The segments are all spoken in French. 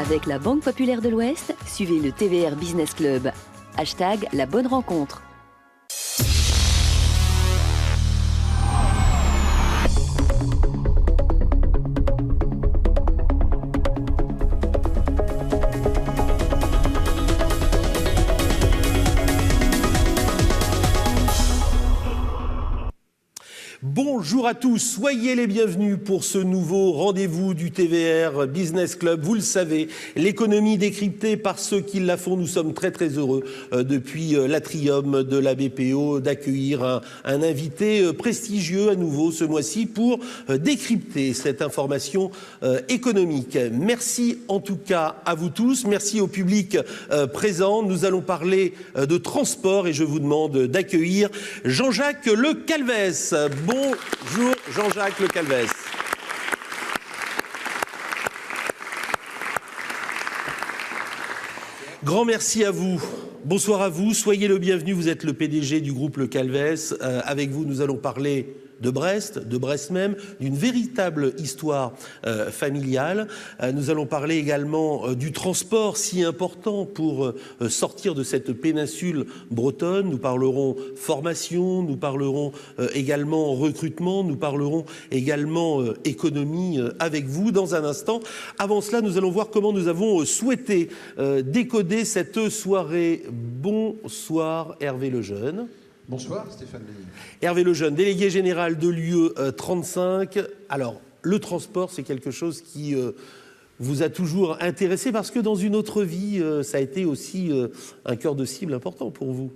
Avec la Banque Populaire de l'Ouest, suivez le TVR Business Club. Hashtag la bonne rencontre. Bonjour à tous, soyez les bienvenus pour ce nouveau rendez-vous du TVR Business Club. Vous le savez, l'économie décryptée par ceux qui la font. Nous sommes très heureux depuis l'atrium de la BPO d'accueillir un invité prestigieux à nouveau ce mois-ci pour décrypter cette information économique. Merci en tout cas à vous tous, merci au public présent. Nous allons parler de transport et je vous demande d'accueillir Jean-Jacques Le Calvez. Bonjour Jean-Jacques Le Calvez. Grand merci à vous. Bonsoir à vous, soyez le bienvenu. Vous êtes le PDG du groupe Le Calvez. Avec vous, nous allons parler de Brest même, d'une véritable histoire familiale. Nous allons parler également du transport si important pour sortir de cette péninsule bretonne. Nous parlerons formation, nous parlerons également recrutement, nous parlerons également économie avec vous dans un instant. Avant cela, nous allons voir comment nous avons souhaité décoder cette soirée. Bonsoir Hervé Lejeune. Bonsoir Stéphane Lenny. Hervé Lejeune, délégué général de l'UE 35. Alors, le transport, c'est quelque chose qui vous a toujours intéressé parce que dans une autre vie, ça a été aussi un cœur de cible important pour vous.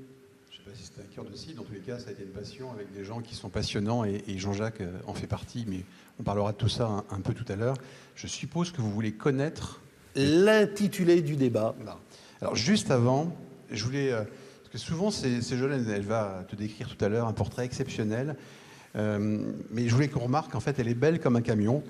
Je ne sais pas si c'était un cœur de cible, dans tous les cas, ça a été une passion avec des gens qui sont passionnants et Jean-Jacques en fait partie, mais on parlera de tout ça un peu tout à l'heure. Je suppose que vous voulez connaître l'intitulé du débat. Non. Alors, juste avant, je voulais... Parce que souvent, c'est Jolène, elle va te décrire tout à l'heure un portrait exceptionnel. Mais je voulais qu'on remarque qu'en fait, elle est belle comme un camion.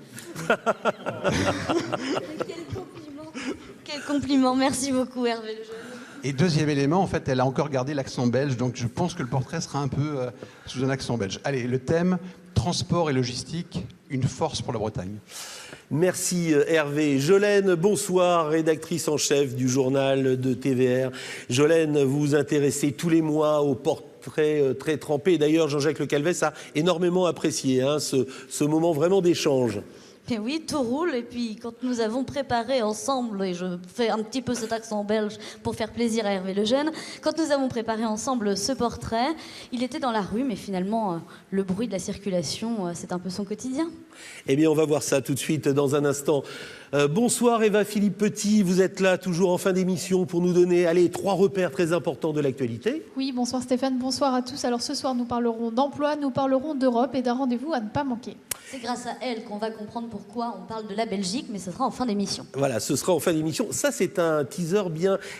Quel compliment, merci beaucoup Hervé Lejeune. Et deuxième élément, en fait, elle a encore gardé l'accent belge, donc je pense que le portrait sera un peu sous un accent belge. Allez, le thème, transport et logistique, une force pour la Bretagne. Merci Hervé. Jolène, bonsoir, rédactrice en chef du journal de TVR. Jolène, vous vous intéressez tous les mois aux portraits très trempés. D'ailleurs, Jean-Jacques Le Calvez a énormément apprécié ce moment vraiment d'échange. Et oui, tout roule. Et puis, quand nous avons préparé ensemble, et je fais un petit peu cet accent belge pour faire plaisir à Hervé Lejeune, quand nous avons préparé ensemble ce portrait, il était dans la rue, mais finalement, le bruit de la circulation, c'est un peu son quotidien. Eh bien, on va voir ça tout de suite dans un instant. Bonsoir Eva-Philippe Petit, vous êtes là toujours en fin d'émission pour nous donner 3 repères très importants de l'actualité. Oui, bonsoir Stéphane, bonsoir à tous. Alors ce soir, nous parlerons d'emploi, nous parlerons d'Europe et d'un rendez-vous à ne pas manquer. C'est grâce à elle qu'on va comprendre pourquoi on parle de la Belgique, mais ce sera en fin d'émission. Voilà, ce sera en fin d'émission. Ça, c'est un teaser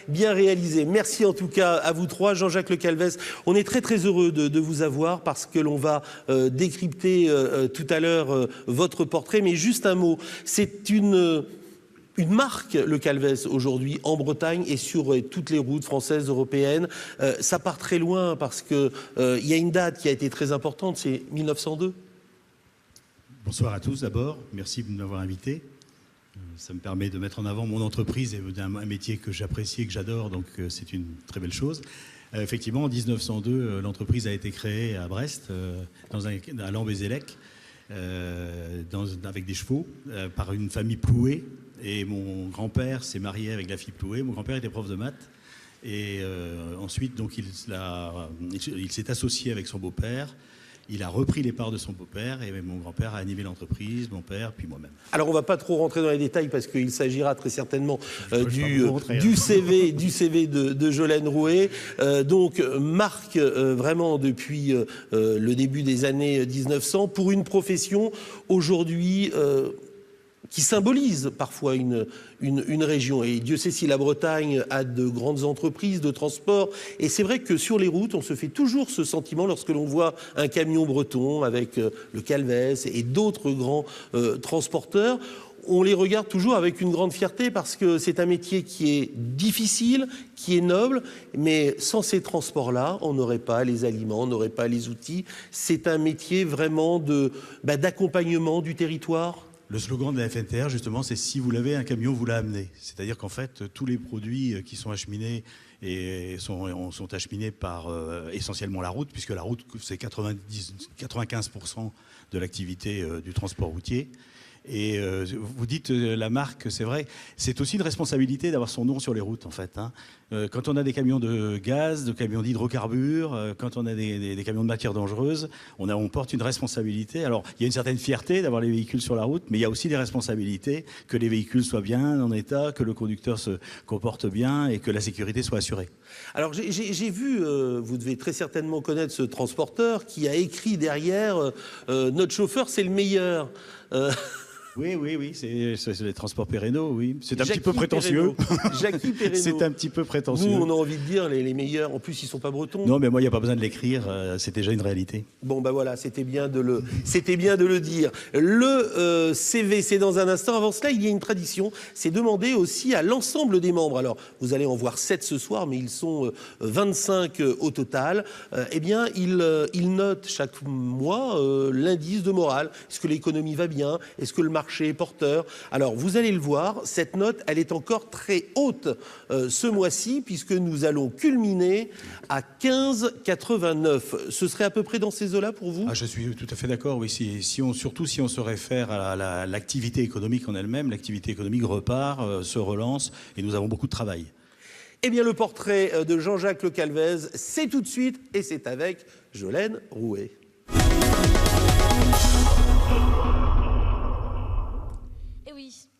bien réalisé. Merci en tout cas à vous trois. Jean-Jacques Le Calvez, on est très heureux de vous avoir parce que l'on va décrypter tout à l'heure votre portrait. Mais juste un mot, c'est une marque, Le Calvez, aujourd'hui, en Bretagne et sur toutes les routes françaises, européennes. Ça part très loin parce qu'il y a une date qui a été très importante, c'est 1902. Bonsoir à tous d'abord, merci de m'avoir invité. Ça me permet de mettre en avant mon entreprise et un métier que j'apprécie et que j'adore, donc c'est une très belle chose. Effectivement, en 1902, l'entreprise a été créée à Brest, à Lambézélec, avec des chevaux, par une famille Plouet. Et mon grand-père s'est marié avec la fille Plouet. Mon grand-père était prof de maths. Et ensuite, donc, il s'est associé avec son beau-père. Il a repris les parts de son beau-père et mon grand-père a animé l'entreprise, mon père, puis moi-même. Alors, on ne va pas trop rentrer dans les détails parce qu'il s'agira très certainement du CV de Jolène Rouet. Donc, marque vraiment depuis le début des années 1900 pour une profession aujourd'hui qui symbolise parfois une région. Et Dieu sait si la Bretagne a de grandes entreprises de transport. Et c'est vrai que sur les routes, on se fait toujours ce sentiment lorsque l'on voit un camion breton avec Le Calvez et d'autres grands transporteurs. On les regarde toujours avec une grande fierté parce que c'est un métier qui est difficile, qui est noble, mais sans ces transports-là, on n'aurait pas les aliments, on n'aurait pas les outils. C'est un métier vraiment d'accompagnement du territoire. Le slogan de la FNTR, justement, c'est « Si vous l'avez, un camion vous l'a amené ». C'est-à-dire qu'en fait, tous les produits qui sont acheminés sont acheminés par essentiellement la route, puisque la route, c'est 95% de l'activité du transport routier. Et vous dites la marque, c'est vrai, c'est aussi une responsabilité d'avoir son nom sur les routes en fait. Hein. Quand on a des camions de gaz, des camions d'hydrocarbures, quand on a des camions de matières dangereuses, on porte une responsabilité. Alors il y a une certaine fierté d'avoir les véhicules sur la route, mais il y a aussi des responsabilités que les véhicules soient bien en état, que le conducteur se comporte bien et que la sécurité soit assurée. Alors j'ai vu, vous devez très certainement connaître ce transporteur qui a écrit derrière notre chauffeur c'est le meilleur. Oui, c'est les transports Pérenneau, oui. C'est un petit peu prétentieux. Jackie Pérenneau. C'est un petit peu prétentieux. Nous, on a envie de dire les meilleurs. En plus, ils sont pas bretons. Non, mais moi, il n'y a pas besoin de l'écrire. C'est déjà une réalité. Bon, ben voilà, c'était bien de le dire. Le CV, c'est dans un instant. Avant cela, il y a une tradition. C'est demander aussi à l'ensemble des membres. Alors, vous allez en voir 7 ce soir, mais ils sont 25 au total. Eh bien, ils notent chaque mois l'indice de morale. Est-ce que l'économie va bien? Est-ce que le marché est porteur? Alors, vous allez le voir, cette note, elle est encore très haute ce mois-ci, puisque nous allons culminer à 15,89. Ce serait à peu près dans ces eaux-là pour vous? Je suis tout à fait d'accord, oui. Surtout si on se réfère à l'activité économique en elle-même, l'activité économique repart, se relance, et nous avons beaucoup de travail. Eh bien, le portrait de Jean-Jacques Le Calvez, c'est tout de suite, et c'est avec Jolène Rouet.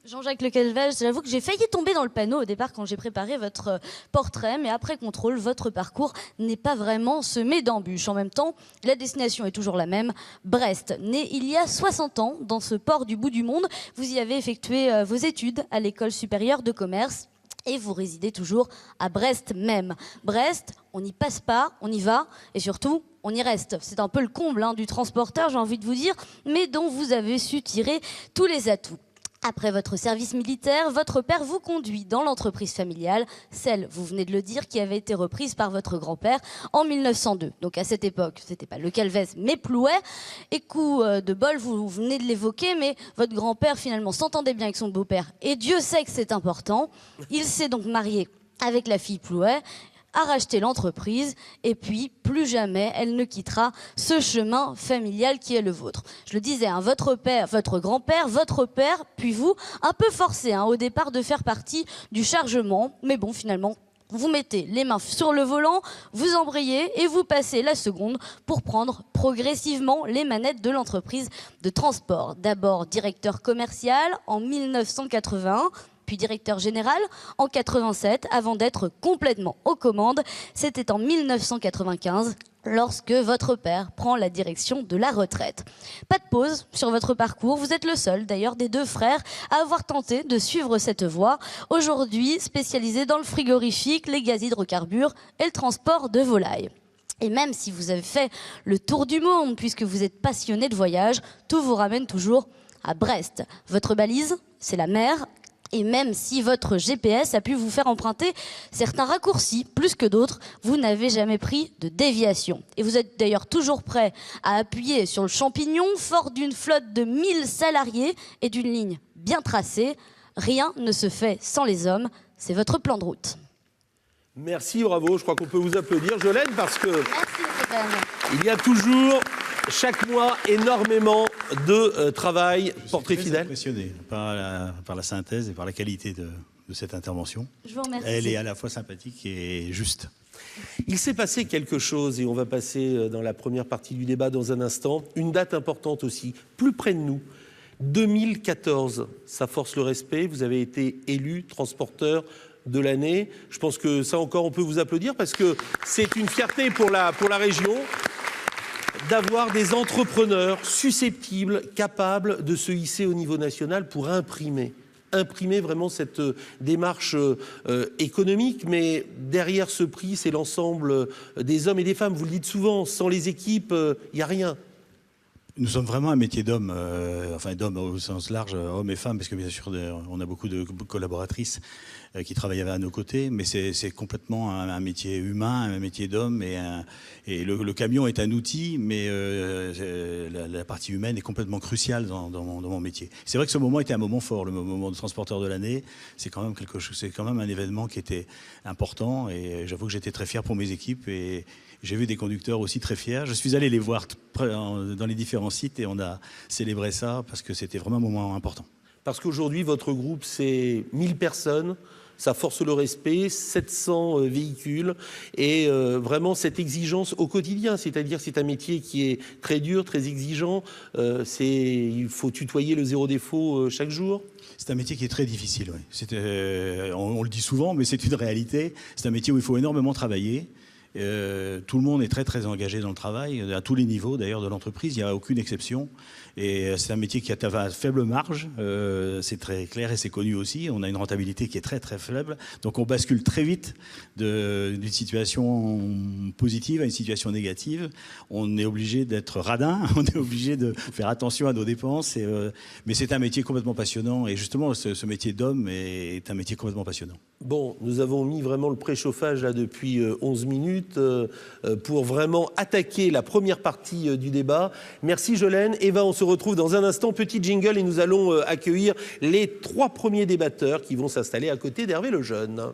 Jean-Jacques Le Calvez, j'avoue que j'ai failli tomber dans le panneau au départ quand j'ai préparé votre portrait, mais après contrôle, votre parcours n'est pas vraiment semé d'embûches. En même temps, la destination est toujours la même, Brest. Né il y a 60 ans dans ce port du bout du monde, vous y avez effectué vos études à l'école supérieure de commerce. Et vous résidez toujours à Brest même. Brest, on n'y passe pas, on y va, et surtout, on y reste. C'est un peu le comble du transporteur, j'ai envie de vous dire, mais dont vous avez su tirer tous les atouts. Après votre service militaire, votre père vous conduit dans l'entreprise familiale, celle, vous venez de le dire, qui avait été reprise par votre grand-père en 1902. Donc à cette époque, c'était pas Le Calvez, mais Plouet. Et coup de bol, vous venez de l'évoquer, mais votre grand-père finalement s'entendait bien avec son beau-père. Et Dieu sait que c'est important. Il s'est donc marié avec la fille Plouet, a racheté l'entreprise et puis plus jamais elle ne quittera ce chemin familial qui est le vôtre. Je le disais, votre père, votre grand-père, votre père, puis vous, un peu forcé au départ de faire partie du chargement, mais bon finalement vous mettez les mains sur le volant, vous embrayez et vous passez la seconde pour prendre progressivement les manettes de l'entreprise de transport. D'abord directeur commercial en 1981, puis directeur général en 87, avant d'être complètement aux commandes. C'était en 1995, lorsque votre père prend la direction de la retraite. Pas de pause sur votre parcours, vous êtes le seul d'ailleurs des 2 frères à avoir tenté de suivre cette voie, aujourd'hui spécialisé dans le frigorifique, les gaz hydrocarbures et le transport de volailles. Et même si vous avez fait le tour du monde, puisque vous êtes passionné de voyage, tout vous ramène toujours à Brest. Votre balise, c'est la mer. Et même si votre GPS a pu vous faire emprunter certains raccourcis plus que d'autres, vous n'avez jamais pris de déviation. Et vous êtes d'ailleurs toujours prêt à appuyer sur le champignon, fort d'une flotte de 1000 salariés et d'une ligne bien tracée. Rien ne se fait sans les hommes, c'est votre plan de route. Merci, bravo, je crois qu'on peut vous applaudir, Jolène, parce que Merci, il y a toujours, chaque mois, énormément de travail. Portrait fidèle. Je suis impressionné par la synthèse et par la qualité de cette intervention. Je vous remercie. Elle est à la fois sympathique et juste. Il s'est passé quelque chose, et on va passer dans la première partie du débat dans un instant, une date importante aussi, plus près de nous. 2014, ça force le respect, vous avez été élu transporteur de l'année. Je pense que ça encore, on peut vous applaudir parce que c'est une fierté pour la région d'avoir des entrepreneurs susceptibles, capables de se hisser au niveau national pour imprimer vraiment cette démarche économique. Mais derrière ce prix, c'est l'ensemble des hommes et des femmes. Vous le dites souvent, sans les équipes, il n'y a rien. Nous sommes vraiment un métier d'homme, enfin d'homme au sens large, hommes et femmes, parce que bien sûr on a beaucoup de collaboratrices qui travaillent à nos côtés, mais c'est complètement un métier humain, un métier d'homme, et le camion est un outil, mais la partie humaine est complètement cruciale dans mon métier. C'est vrai que ce moment était un moment fort, le moment de transporteur de l'année, c'est quand même quelque chose, c'est quand même un événement qui était important, et j'avoue que j'étais très fier pour mes équipes, et j'ai vu des conducteurs aussi très fiers. Je suis allé les voir dans les différents sites et on a célébré ça parce que c'était vraiment un moment important. Parce qu'aujourd'hui, votre groupe, c'est 1000 personnes, ça force le respect, 700 véhicules et vraiment cette exigence au quotidien. C'est-à-dire c'est un métier qui est très dur, très exigeant. Il faut tutoyer le zéro défaut chaque jour. C'est un métier qui est très difficile. Oui. On le dit souvent, mais c'est une réalité. C'est un métier où il faut énormément travailler. Tout le monde est très très engagé dans le travail, à tous les niveaux d'ailleurs de l'entreprise, il n'y a aucune exception. Et c'est un métier qui a à faible marge, c'est très clair et c'est connu aussi. On a une rentabilité qui est très très faible, donc on bascule très vite d'une situation positive à une situation négative. On est obligé d'être radin, on est obligé de faire attention à nos dépenses, mais c'est un métier complètement passionnant. Et justement, ce métier d'homme est un métier complètement passionnant. Bon, nous avons mis vraiment le préchauffage là depuis 11 minutes pour vraiment attaquer la première partie du débat. Merci Jolène. Eva, on se retrouve dans un instant. Petit jingle et nous allons accueillir les 3 premiers débatteurs qui vont s'installer à côté d'Hervé Lejeune.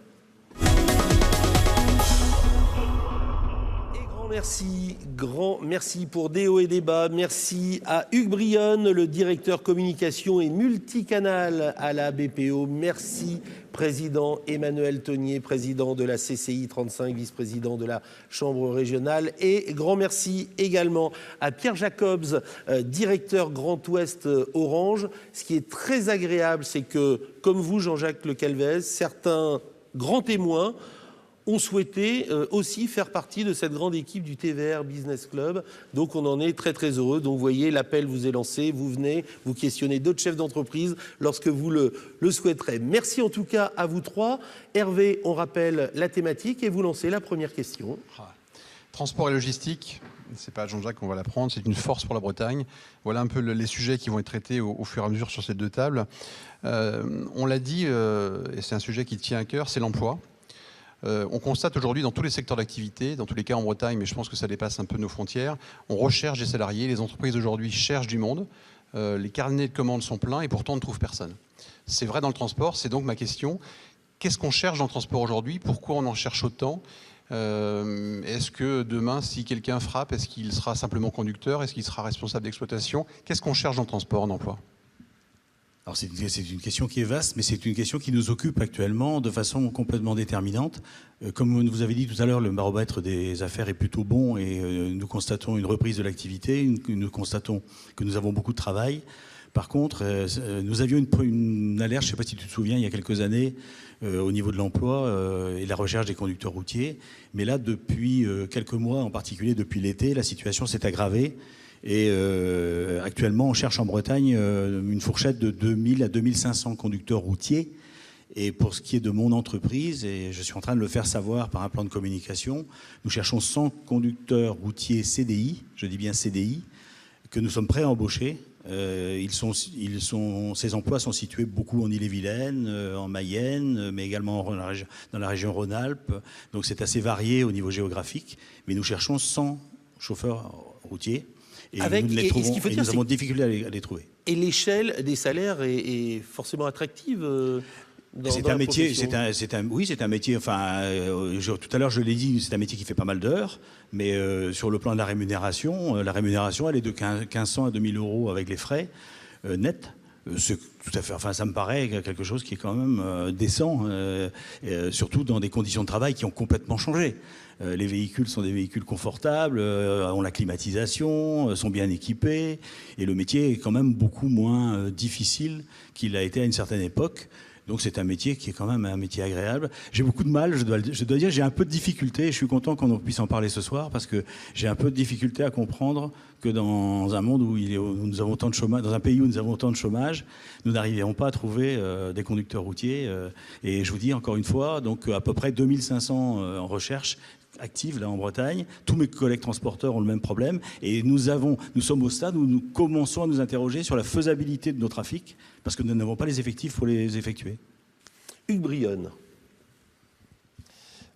Grand merci pour Déo et Débat. Merci à Hugues Brionne, le directeur communication et multicanal à la BPO. Merci président Emmanuel Tonier, président de la CCI 35, vice-président de la Chambre régionale. Et grand merci également à Pierre Jacobs, directeur Grand Ouest Orange. Ce qui est très agréable, c'est que, comme vous, Jean-Jacques Le Calvez, certains grands témoins ont souhaité aussi faire partie de cette grande équipe du TVR Business Club. Donc on en est très très heureux. Donc vous voyez, l'appel vous est lancé, vous venez, vous questionnez d'autres chefs d'entreprise lorsque vous le souhaiterez. Merci en tout cas à vous 3. Hervé, on rappelle la thématique et vous lancez la première question. Transport et logistique, c'est pas à Jean-Jacques qu'on va la prendre, c'est une force pour la Bretagne. Voilà un peu les sujets qui vont être traités au fur et à mesure sur ces 2 tables. On l'a dit, et c'est un sujet qui tient à cœur, c'est l'emploi. On constate aujourd'hui dans tous les secteurs d'activité, dans tous les cas en Bretagne, mais je pense que ça dépasse un peu nos frontières, on recherche des salariés, les entreprises aujourd'hui cherchent du monde, les carnets de commandes sont pleins et pourtant on ne trouve personne. C'est vrai dans le transport, c'est donc ma question. Qu'est-ce qu'on cherche dans le transport aujourd'hui? Pourquoi on en cherche autant? Est-ce que demain, si quelqu'un frappe, est-ce qu'il sera simplement conducteur? Est-ce qu'il sera responsable d'exploitation? Qu'est-ce qu'on cherche dans le transport en emploi? Alors c'est une question qui est vaste, mais c'est une question qui nous occupe actuellement de façon complètement déterminante. Comme vous avez dit tout à l'heure, le baromètre des affaires est plutôt bon et nous constatons une reprise de l'activité, nous constatons que nous avons beaucoup de travail. Par contre, nous avions une alerte, je ne sais pas si tu te souviens, il y a quelques années, au niveau de l'emploi et la recherche des conducteurs routiers. Mais là, depuis quelques mois, en particulier depuis l'été, la situation s'est aggravée. Et actuellement, on cherche en Bretagne une fourchette de 2000 à 2500 conducteurs routiers. Et pour ce qui est de mon entreprise, et je suis en train de le faire savoir par un plan de communication, nous cherchons 100 conducteurs routiers CDI, je dis bien CDI, que nous sommes prêts à embaucher. Ces emplois sont situés beaucoup en Ille-et-Vilaine, en Mayenne, mais également dans la région Rhône-Alpes. Donc c'est assez varié au niveau géographique. Mais nous cherchons 100 chauffeurs routiers. Et nous avons de difficulté à les trouver. Et l'échelle des salaires est forcément attractive c'est un métier, oui, c'est un métier, enfin, tout à l'heure je l'ai dit, c'est un métier qui fait pas mal d'heures, mais sur le plan de la rémunération, elle est de 1500 à 2000 euros avec les frais nets. C'est tout à fait, enfin, ça me paraît quelque chose qui est quand même décent, surtout dans des conditions de travail qui ont complètement changé. Les véhicules sont des véhicules confortables, ont la climatisation, sont bien équipés, et le métier est quand même beaucoup moins difficile qu'il a été à une certaine époque. Donc c'est un métier qui est quand même un métier agréable. J'ai beaucoup de mal, je dois dire, j'ai un peu de difficulté, et je suis content qu'on puisse en parler ce soir, parce que j'ai un peu de difficulté à comprendre que dans un monde où nous avons tant de chômage, dans un pays où nous avons tant de chômage, nous n'arriverons pas à trouver des conducteurs routiers. Et je vous dis encore une fois, donc à peu près 2500 en recherche, active là en Bretagne. Tous mes collègues transporteurs ont le même problème. Et nous sommes au stade où nous commençons à nous interroger sur la faisabilité de nos trafics, parce que nous n'avons pas les effectifs pour les effectuer. Hugues Brionne.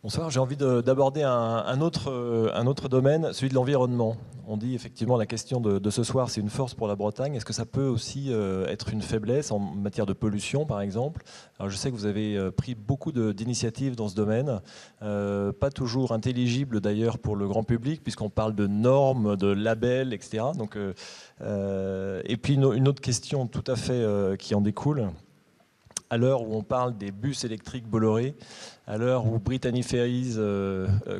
Bonsoir, j'ai envie d'aborder un autre domaine, celui de l'environnement. On dit effectivement la question de ce soir, c'est une force pour la Bretagne. Est-ce que ça peut aussi être une faiblesse en matière de pollution, par exemple? Alors, je sais que vous avez pris beaucoup d'initiatives dans ce domaine, pas toujours intelligibles d'ailleurs pour le grand public, puisqu'on parle de normes, de labels, etc. Donc, et puis une autre question tout à fait qui en découle. À l'heure où on parle des bus électriques Bolloré, à l'heure où Brittany Ferries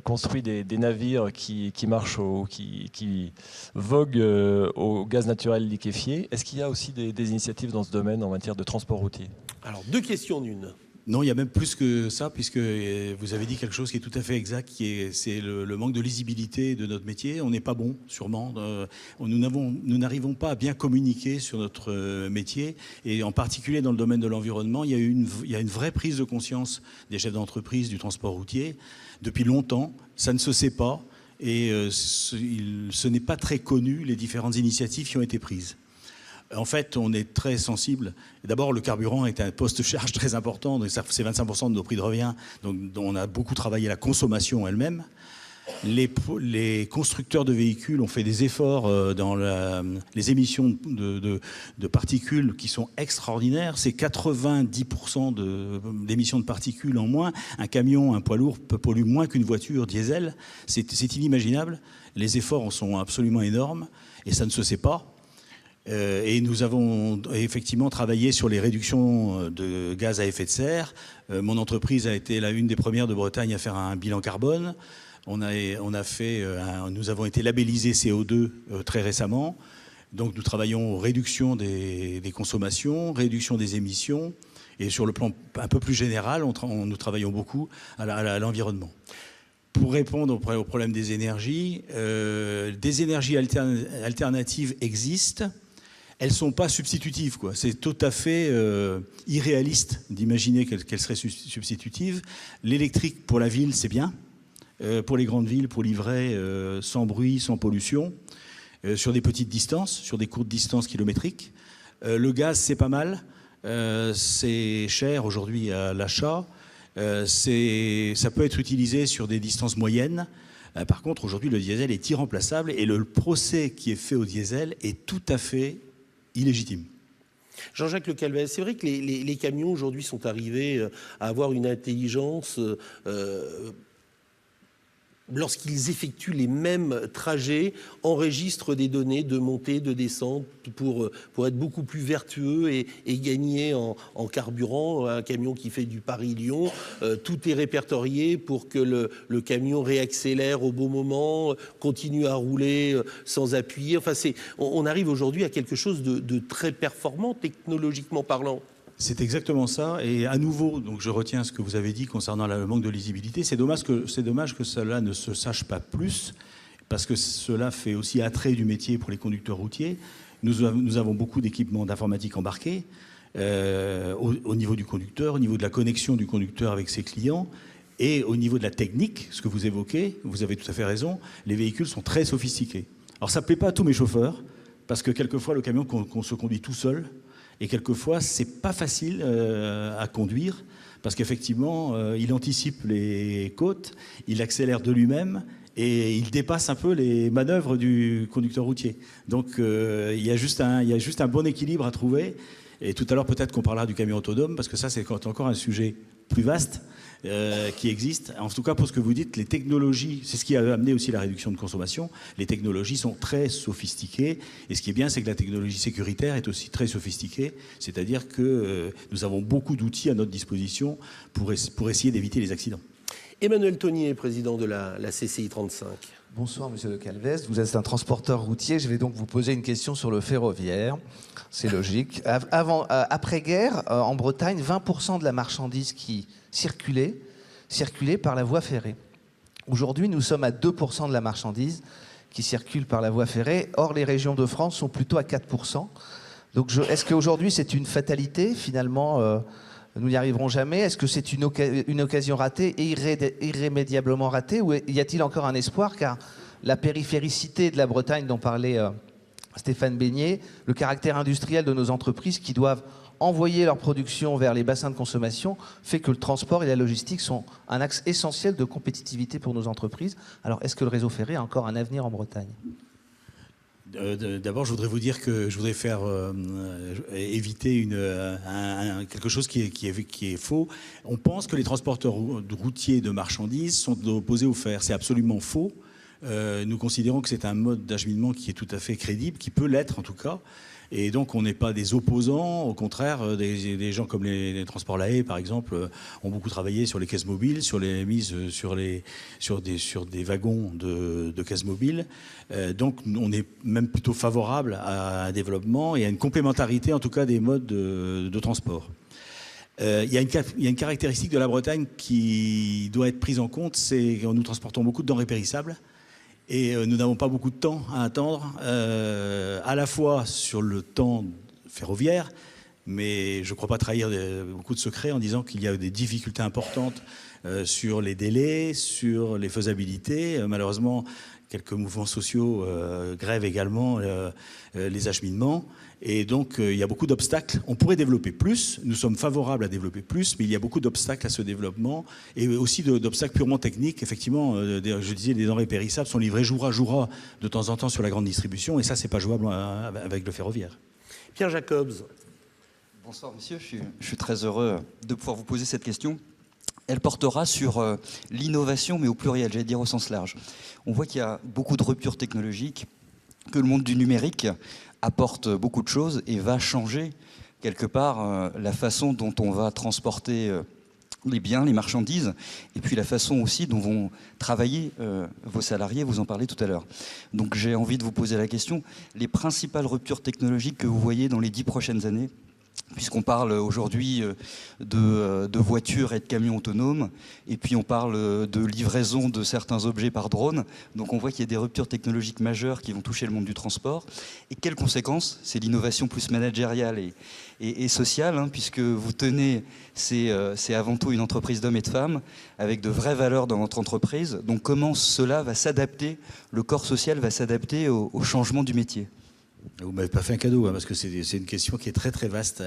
construit des navires qui marchent, qui voguent au gaz naturel liquéfié, est-ce qu'il y a aussi des initiatives dans ce domaine en matière de transport routier? Alors, 2 questions en une. Non, il y a même plus que ça, puisque vous avez dit quelque chose qui est tout à fait exact, c'est le manque de lisibilité de notre métier. On n'est pas bon, sûrement. Nous n'arrivons pas à bien communiquer sur notre métier, et en particulier dans le domaine de l'environnement, il y a une vraie prise de conscience des chefs d'entreprise du transport routier. Depuis longtemps, ça ne se sait pas, et ce n'est pas très connu, les différentes initiatives qui ont été prises. En fait, on est très sensible. D'abord, le carburant est un poste de charge très important, donc c'est 25% de nos prix de revient. Donc, on a beaucoup travaillé la consommation elle-même. Les constructeurs de véhicules ont fait des efforts dans les émissions de particules qui sont extraordinaires. C'est 90% d'émissions de particules en moins. Un camion, un poids lourd peut polluer moins qu'une voiture diesel. C'est inimaginable. Les efforts en sont absolument énormes et ça ne se sait pas. Et nous avons effectivement travaillé sur les réductions de gaz à effet de serre. Mon entreprise a été une des premières de Bretagne à faire un bilan carbone. Nous avons été labellisés CO2 très récemment. Donc nous travaillons aux réductions des consommations, réduction des émissions. Et sur le plan un peu plus général, nous travaillons beaucoup à l'environnement. Pour répondre au problème des énergies alternatives existent. Elles ne sont pas substitutives, quoi. C'est tout à fait irréaliste d'imaginer qu'elles seraient substitutives. L'électrique pour la ville, c'est bien. Pour les grandes villes, pour livrer sans bruit, sans pollution, sur des petites distances, sur des courtes distances kilométriques. Le gaz, c'est pas mal. C'est cher aujourd'hui à l'achat. Ça peut être utilisé sur des distances moyennes. Par contre, aujourd'hui, le diesel est irremplaçable et le procès qui est fait au diesel est tout à fait illégitime. Jean-Jacques Le Calvez, c'est vrai que les camions aujourd'hui sont arrivés à avoir une intelligence lorsqu'ils effectuent les mêmes trajets, enregistrent des données de montée, de descente pour être beaucoup plus vertueux et gagner en carburant. Un camion qui fait du Paris-Lyon, tout est répertorié pour que le camion réaccélère au bon moment, continue à rouler sans appuyer. Enfin, on arrive aujourd'hui à quelque chose de très performant, technologiquement parlant. C'est exactement ça. Et à nouveau, donc je retiens ce que vous avez dit concernant le manque de lisibilité. C'est dommage que cela ne se sache pas plus, parce que cela fait aussi attrait du métier pour les conducteurs routiers. Nous avons beaucoup d'équipements d'informatique embarqués au niveau du conducteur, au niveau de la connexion du conducteur avec ses clients. Et au niveau de la technique, ce que vous évoquez, vous avez tout à fait raison, les véhicules sont très sophistiqués. Alors ça ne plaît pas à tous mes chauffeurs, parce que quelquefois le camion qu'on se conduit tout seul, et quelquefois, c'est pas facile à conduire parce qu'effectivement, il anticipe les côtes, il accélère de lui-même et il dépasse un peu les manœuvres du conducteur routier. Donc, il y a juste un bon équilibre à trouver. Et tout à l'heure, peut-être qu'on parlera du camion autonome parce que ça, c'est encore un sujet plus vaste qui existe. En tout cas, pour ce que vous dites, les technologies, c'est ce qui a amené aussi la réduction de consommation. Les technologies sont très sophistiquées. Et ce qui est bien, c'est que la technologie sécuritaire est aussi très sophistiquée. C'est-à-dire que nous avons beaucoup d'outils à notre disposition pour essayer d'éviter les accidents. Emmanuel Tonier, président de la CCI 35. Bonsoir, monsieur Le Calvez. Vous êtes un transporteur routier. Je vais donc vous poser une question sur le ferroviaire. C'est logique. Après-guerre, en Bretagne, 20% de la marchandise qui circulait par la voie ferrée. Aujourd'hui, nous sommes à 2% de la marchandise qui circule par la voie ferrée. Or, les régions de France sont plutôt à 4%. Donc, est-ce qu'aujourd'hui, c'est une fatalité, finalement nous n'y arriverons jamais. Est-ce que c'est une occasion ratée et irrémédiablement ratée, ou y a-t-il encore un espoir, car la périphéricité de la Bretagne dont parlait Stéphane Beignet, le caractère industriel de nos entreprises qui doivent envoyer leur production vers les bassins de consommation fait que le transport et la logistique sont un axe essentiel de compétitivité pour nos entreprises. Alors, est-ce que le réseau ferré a encore un avenir en Bretagne ? D'abord, je voudrais vous dire que je voudrais faire éviter quelque chose qui est faux. On pense que les transporteurs routiers de marchandises sont opposés au fer. C'est absolument faux. Nous considérons que c'est un mode d'acheminement qui est tout à fait crédible, qui peut l'être en tout cas. Et donc, on n'est pas des opposants. Au contraire, des gens comme les Transports La Haye, par exemple, ont beaucoup travaillé sur les caisses mobiles, sur les mises sur des wagons de caisses mobiles. Donc, on est même plutôt favorable à un développement et à une complémentarité, en tout cas, des modes de transport. Il y a une caractéristique de la Bretagne qui doit être prise en compte, c'est que nous transportons beaucoup de denrées périssables. Et nous n'avons pas beaucoup de temps à attendre, à la fois sur le temps ferroviaire, mais je ne crois pas trahir beaucoup de secrets en disant qu'il y a des difficultés importantes sur les délais, sur les faisabilités. Malheureusement, quelques mouvements sociaux grèvent également les acheminements. Et donc, il y a beaucoup d'obstacles. On pourrait développer plus. Nous sommes favorables à développer plus, mais il y a beaucoup d'obstacles à ce développement et aussi d'obstacles purement techniques. Effectivement, je disais, les denrées périssables sont livrées jour à jour de temps en temps sur la grande distribution, et ça, c'est pas jouable avec le ferroviaire. Pierre Jacobs. Bonsoir, monsieur. Je suis très heureux de pouvoir vous poser cette question. Elle portera sur l'innovation, mais au pluriel, j'allais dire au sens large. On voit qu'il y a beaucoup de ruptures technologiques, que le monde du numérique apporte beaucoup de choses et va changer quelque part la façon dont on va transporter les biens, les marchandises, et puis la façon aussi dont vont travailler vos salariés, vous en parlez tout à l'heure. Donc j'ai envie de vous poser la question, les principales ruptures technologiques que vous voyez dans les 10 prochaines années, puisqu'on parle aujourd'hui de voitures et de camions autonomes, et puis on parle de livraison de certains objets par drone. Donc on voit qu'il y a des ruptures technologiques majeures qui vont toucher le monde du transport. Et quelles conséquences? C'est l'innovation plus managériale et sociale, hein, puisque vous tenez, c'est avant tout une entreprise d'hommes et de femmes, avec de vraies valeurs dans votre entreprise. Donc comment cela va s'adapter, le corps social va s'adapter au changement du métier? Vous ne m'avez pas fait un cadeau, hein, parce que c'est une question qui est très très vaste,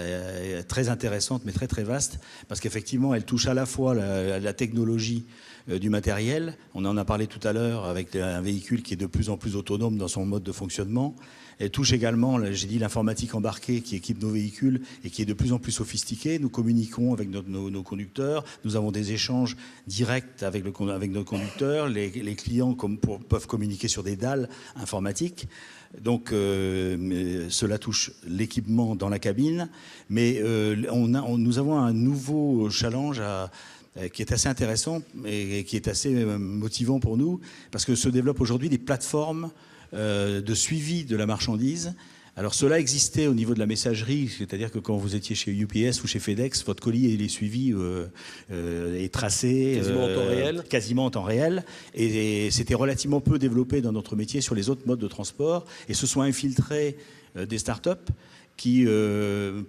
très intéressante, mais très très vaste, parce qu'effectivement, elle touche à la fois la technologie du matériel. On en a parlé tout à l'heure avec un véhicule qui est de plus en plus autonome dans son mode de fonctionnement. Elle touche également, j'ai dit, l'informatique embarquée qui équipe nos véhicules et qui est de plus en plus sophistiquée. Nous communiquons avec nos conducteurs, nous avons des échanges directs avec nos conducteurs. Les clients peuvent communiquer sur des dalles informatiques. Donc cela touche l'équipement dans la cabine, mais nous avons un nouveau challenge qui est assez intéressant et qui est assez motivant pour nous, parce que se développent aujourd'hui des plateformes de suivi de la marchandise. Alors cela existait au niveau de la messagerie, c'est-à-dire que quand vous étiez chez UPS ou chez FedEx, votre colis est suivi et tracé quasiment en temps réel, et c'était relativement peu développé dans notre métier sur les autres modes de transport, et se sont infiltrés des startups qui,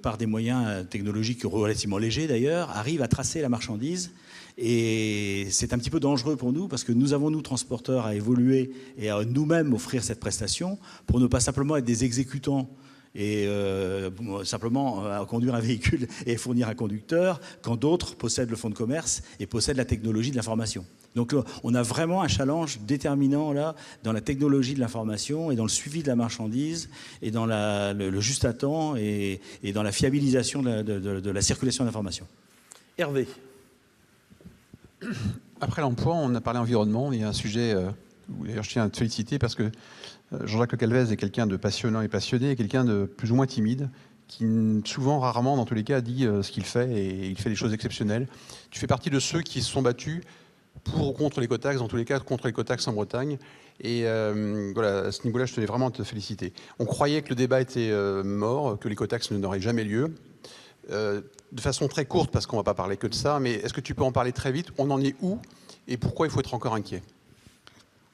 par des moyens technologiques relativement légers d'ailleurs, arrivent à tracer la marchandise. Et c'est un petit peu dangereux pour nous, parce que nous avons, nous, transporteurs, à évoluer et à nous-mêmes offrir cette prestation pour ne pas simplement être des exécutants et simplement conduire un véhicule et fournir un conducteur, quand d'autres possèdent le fonds de commerce et possèdent la technologie de l'information. Donc on a vraiment un challenge déterminant là dans la technologie de l'information et dans le suivi de la marchandise et dans le juste à temps et dans la fiabilisation de la circulation d'informations. Hervé. Après l'emploi, on a parlé environnement. Il y a un sujet où d'ailleurs je tiens à te féliciter, parce que Jean-Jacques Le Calvez est quelqu'un de passionnant et passionné, et quelqu'un de plus ou moins timide, qui souvent, rarement, dans tous les cas, dit ce qu'il fait, et il fait des choses exceptionnelles. Tu fais partie de ceux qui se sont battus pour ou contre l'écotaxe, dans tous les cas contre l'écotaxe en Bretagne. Et voilà, à ce niveau-là, je tenais vraiment à te féliciter. On croyait que le débat était mort, que l'écotaxe n'aurait jamais lieu. De façon très courte, parce qu'on ne va pas parler que de ça, mais est-ce que tu peux en parler très vite? On en est où et pourquoi il faut être encore inquiet?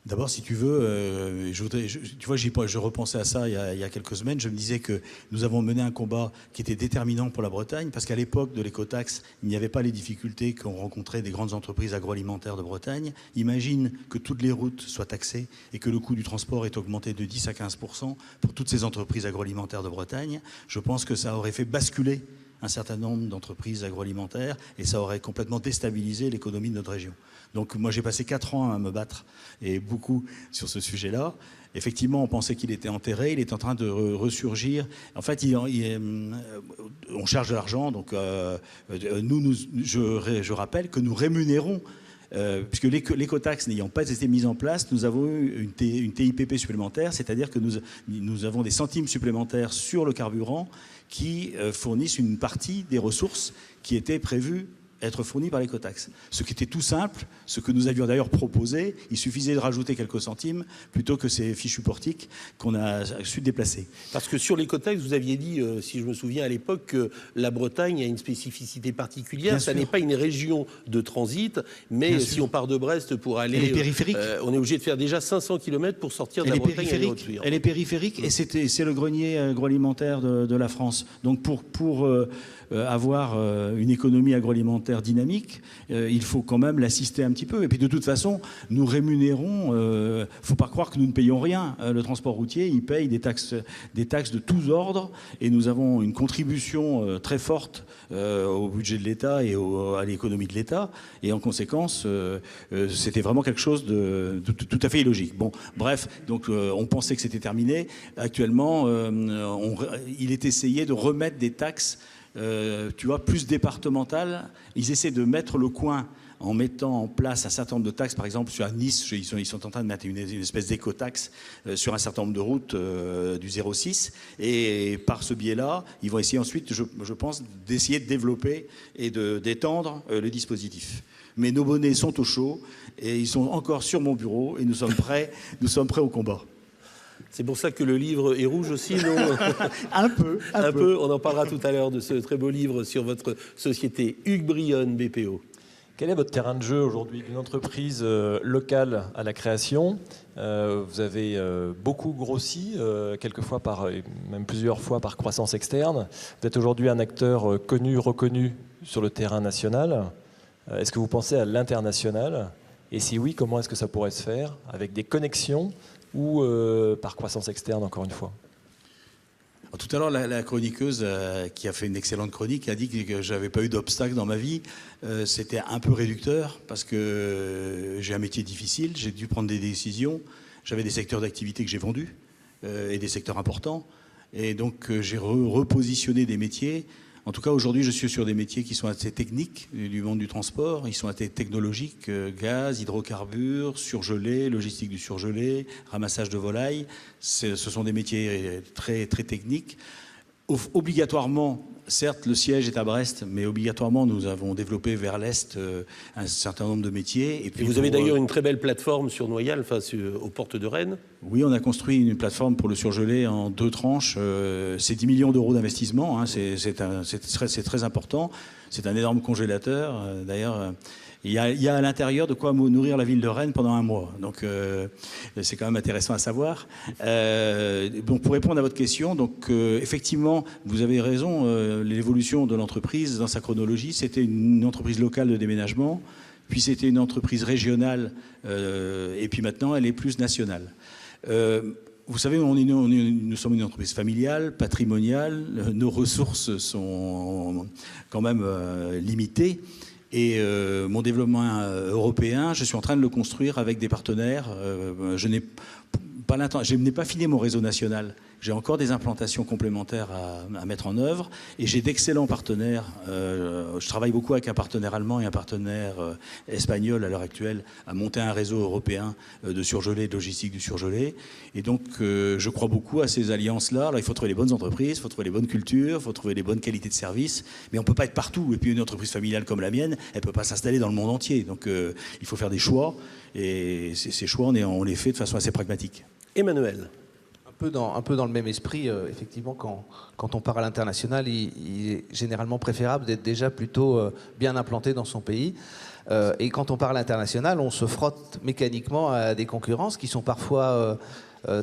D'abord, si tu veux, tu vois, je repensais à ça il y a quelques semaines. Je me disais que nous avons mené un combat qui était déterminant pour la Bretagne, parce qu'à l'époque de l'écotaxe, il n'y avait pas les difficultés qu'ont rencontrées des grandes entreprises agroalimentaires de Bretagne. Imagine que toutes les routes soient taxées et que le coût du transport est augmenté de 10 à 15% pour toutes ces entreprises agroalimentaires de Bretagne. Je pense que ça aurait fait basculer un certain nombre d'entreprises agroalimentaires et ça aurait complètement déstabilisé l'économie de notre région. Donc moi j'ai passé 4 ans à me battre, et beaucoup sur ce sujet-là. Effectivement, on pensait qu'il était enterré, il est en train de ressurgir. En fait, on charge de l'argent, donc je rappelle que nous rémunérons, puisque l'écotaxe n'ayant pas été mise en place, nous avons eu une TIPP supplémentaire, c'est-à-dire que nous avons des centimes supplémentaires sur le carburant qui fournissent une partie des ressources qui étaient prévues être fournies par l'écotaxe. Ce qui était tout simple, ce que nous avions d'ailleurs proposé, il suffisait de rajouter quelques centimes plutôt que ces fichus portiques qu'on a su déplacer. Parce que sur l'écotaxe, vous aviez dit, si je me souviens à l'époque, que la Bretagne a une spécificité particulière. Bien ça sûr. n'est pas une région de transit, mais Bien si sûr. on part de Brest pour aller... Elle est périphérique. On est obligé de faire déjà 500 km pour sortir de la Bretagne et aller au Hautes-Tuyres. Elle est périphérique et c'est le grenier agroalimentaire de la France. Donc pour avoir une économie agroalimentaire dynamique, il faut quand même l'assister un petit peu. Et puis de toute façon, nous rémunérons, il ne faut pas croire que nous ne payons rien. Le transport routier, il paye des taxes de tous ordres, et nous avons une contribution très forte au budget de l'État et à l'économie de l'État. Et en conséquence, c'était vraiment quelque chose de tout à fait illogique. Bon, bref, donc on pensait que c'était terminé. Actuellement, il est essayé de remettre des taxes tu vois, plus départementales. Ils essaient de mettre le coin en mettant en place un certain nombre de taxes. Par exemple, sur Nice, ils sont en train de mettre une espèce d'éco-taxe sur un certain nombre de routes du 06. Et par ce biais-là, ils vont essayer ensuite, je pense, d'essayer de développer et d'étendre le dispositif. Mais nos bonnets sont au chaud et ils sont encore sur mon bureau et nous sommes prêts au combat. C'est pour ça que le livre est rouge aussi, non? Un peu. On en parlera tout à l'heure de ce très beau livre sur votre société. Hugues Brionne, BPO. Quel est votre terrain de jeu aujourd'hui d'une entreprise locale à la création? Vous avez beaucoup grossi, quelquefois même plusieurs fois par croissance externe. Vous êtes aujourd'hui un acteur connu, reconnu sur le terrain national. Est-ce que vous pensez à l'international? Et si oui, comment est-ce que ça pourrait se faire? Avec des connexions ou par croissance externe, encore une fois? Alors, tout à l'heure, la chroniqueuse qui a fait une excellente chronique a dit que je n'avais pas eu d'obstacle dans ma vie. C'était un peu réducteur parce que j'ai un métier difficile, j'ai dû prendre des décisions. J'avais des secteurs d'activité que j'ai vendus et des secteurs importants. Et donc, j'ai repositionné des métiers. En tout cas, aujourd'hui, je suis sur des métiers qui sont assez techniques du monde du transport. Ils sont assez technologiques, gaz, hydrocarbures, surgelé, logistique du surgelé, ramassage de volailles. Ce sont des métiers très, très techniques. Obligatoirement, certes, le siège est à Brest, mais obligatoirement, nous avons développé vers l'Est un certain nombre de métiers. Et puis vous avez d'ailleurs une très belle plateforme sur Noyal, aux portes de Rennes. Oui, on a construit une plateforme pour le surgelé en 2 tranches. C'est 10 millions d'euros d'investissement, hein. C'est très important. C'est un énorme congélateur. D'ailleurs, il y a à l'intérieur de quoi nourrir la ville de Rennes pendant 1 mois. Donc, c'est quand même intéressant à savoir. Bon, pour répondre à votre question, donc, effectivement, vous avez raison, l'évolution de l'entreprise dans sa chronologie, c'était une entreprise locale de déménagement, puis c'était une entreprise régionale, et puis maintenant, elle est plus nationale. Vous savez, nous sommes une entreprise familiale, patrimoniale, nos ressources sont quand même limitées. Et mon développement européen, je suis en train de le construire avec des partenaires. Je n'ai pas fini mon réseau national. J'ai encore des implantations complémentaires à mettre en œuvre. Et j'ai d'excellents partenaires. Je travaille beaucoup avec un partenaire allemand et un partenaire espagnol à l'heure actuelle à monter un réseau européen de surgelé, de logistique du surgelé. Et donc, je crois beaucoup à ces alliances-là. Alors, il faut trouver les bonnes entreprises, il faut trouver les bonnes cultures, il faut trouver les bonnes qualités de service. Mais on ne peut pas être partout. Et puis, une entreprise familiale comme la mienne, elle ne peut pas s'installer dans le monde entier. Donc, il faut faire des choix. Et ces choix, on les fait de façon assez pragmatique. Emmanuel. Un peu dans le même esprit, effectivement, quand on part à l'international, il est généralement préférable d'être déjà plutôt bien implanté dans son pays. Et quand on parle international, on se frotte mécaniquement à des concurrences qui sont parfois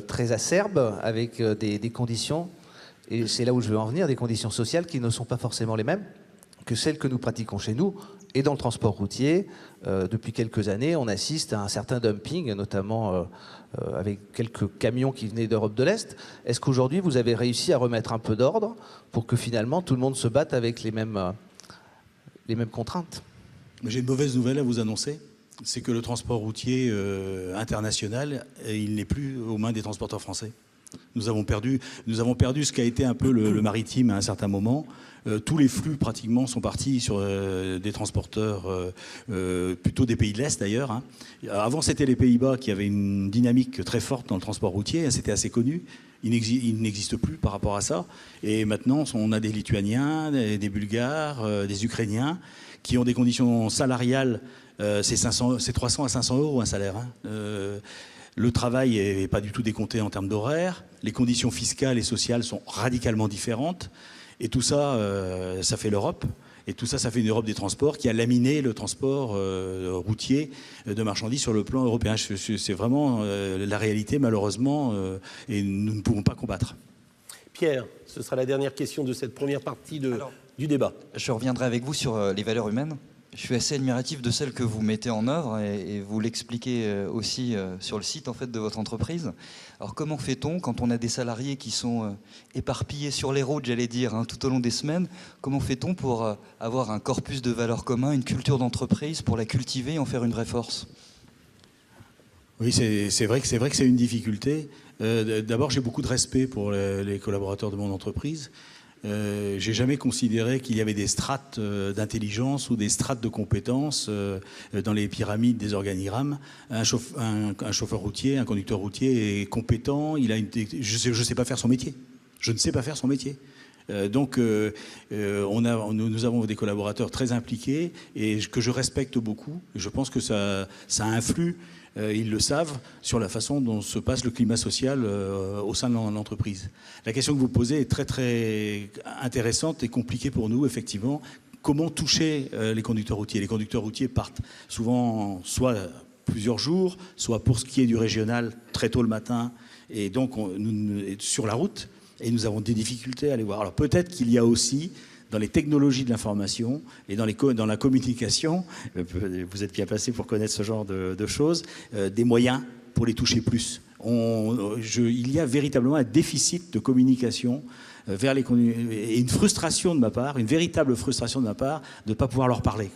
très acerbes, avec des conditions, et c'est là où je veux en venir, des conditions sociales qui ne sont pas forcément les mêmes que celles que nous pratiquons chez nous. Et dans le transport routier, depuis quelques années, on assiste à un certain dumping, notamment avec quelques camions qui venaient d'Europe de l'Est. Est-ce qu'aujourd'hui, vous avez réussi à remettre un peu d'ordre pour que finalement tout le monde se batte avec les mêmes contraintes? J'ai une mauvaise nouvelle à vous annoncer. C'est que le transport routier international, il n'est plus aux mains des transporteurs français. Nous avons perdu ce qu'a été un peu le maritime à un certain moment. Tous les flux pratiquement sont partis sur des transporteurs plutôt des pays de l'Est d'ailleurs. Hein. Avant c'était les Pays-Bas qui avaient une dynamique très forte dans le transport routier, c'était assez connu. Il n'existe plus par rapport à ça. Et maintenant on a des Lituaniens, des Bulgares, des Ukrainiens qui ont des conditions salariales, c'est 300 à 500 euros un salaire. Hein. Le travail n'est pas du tout décompté en termes d'horaire. Les conditions fiscales et sociales sont radicalement différentes. Et tout ça, ça fait l'Europe. Et tout ça, ça fait une Europe des transports qui a laminé le transport routier de marchandises sur le plan européen. C'est vraiment la réalité, malheureusement, et nous ne pouvons pas combattre. Pierre, ce sera la dernière question de cette première partie du débat. Je reviendrai avec vous sur les valeurs humaines. Je suis assez admiratif de celles que vous mettez en œuvre et vous l'expliquez aussi sur le site en fait, de votre entreprise. Alors comment fait-on quand on a des salariés qui sont éparpillés sur les routes, j'allais dire, hein, tout au long des semaines? Comment fait-on pour avoir un corpus de valeurs communs, une culture d'entreprise, pour la cultiver et en faire une vraie force? Oui, c'est vrai que c'est une difficulté. D'abord, j'ai beaucoup de respect pour les collaborateurs de mon entreprise. J'ai jamais considéré qu'il y avait des strates d'intelligence ou des strates de compétences dans les pyramides des organigrammes. Un chauffeur routier, un conducteur routier est compétent, je ne sais pas faire son métier. Je ne sais pas faire son métier. Donc nous avons des collaborateurs très impliqués et que je respecte beaucoup. Je pense que ça influe, ils le savent, sur la façon dont se passe le climat social au sein de l'entreprise. La question que vous posez est très très intéressante et compliquée pour nous, effectivement. Comment toucher les conducteurs routiers? Les conducteurs routiers partent souvent soit plusieurs jours, soit pour ce qui est du régional, très tôt le matin, et donc sur la route. Et nous avons des difficultés à les voir. Alors peut-être qu'il y a aussi, dans les technologies de l'information et dans la communication, vous êtes bien placé pour connaître ce genre de choses, des moyens pour les toucher plus. Il y a véritablement un déficit de communication et une frustration de ma part, une véritable frustration de ma part, de ne pas pouvoir leur parler.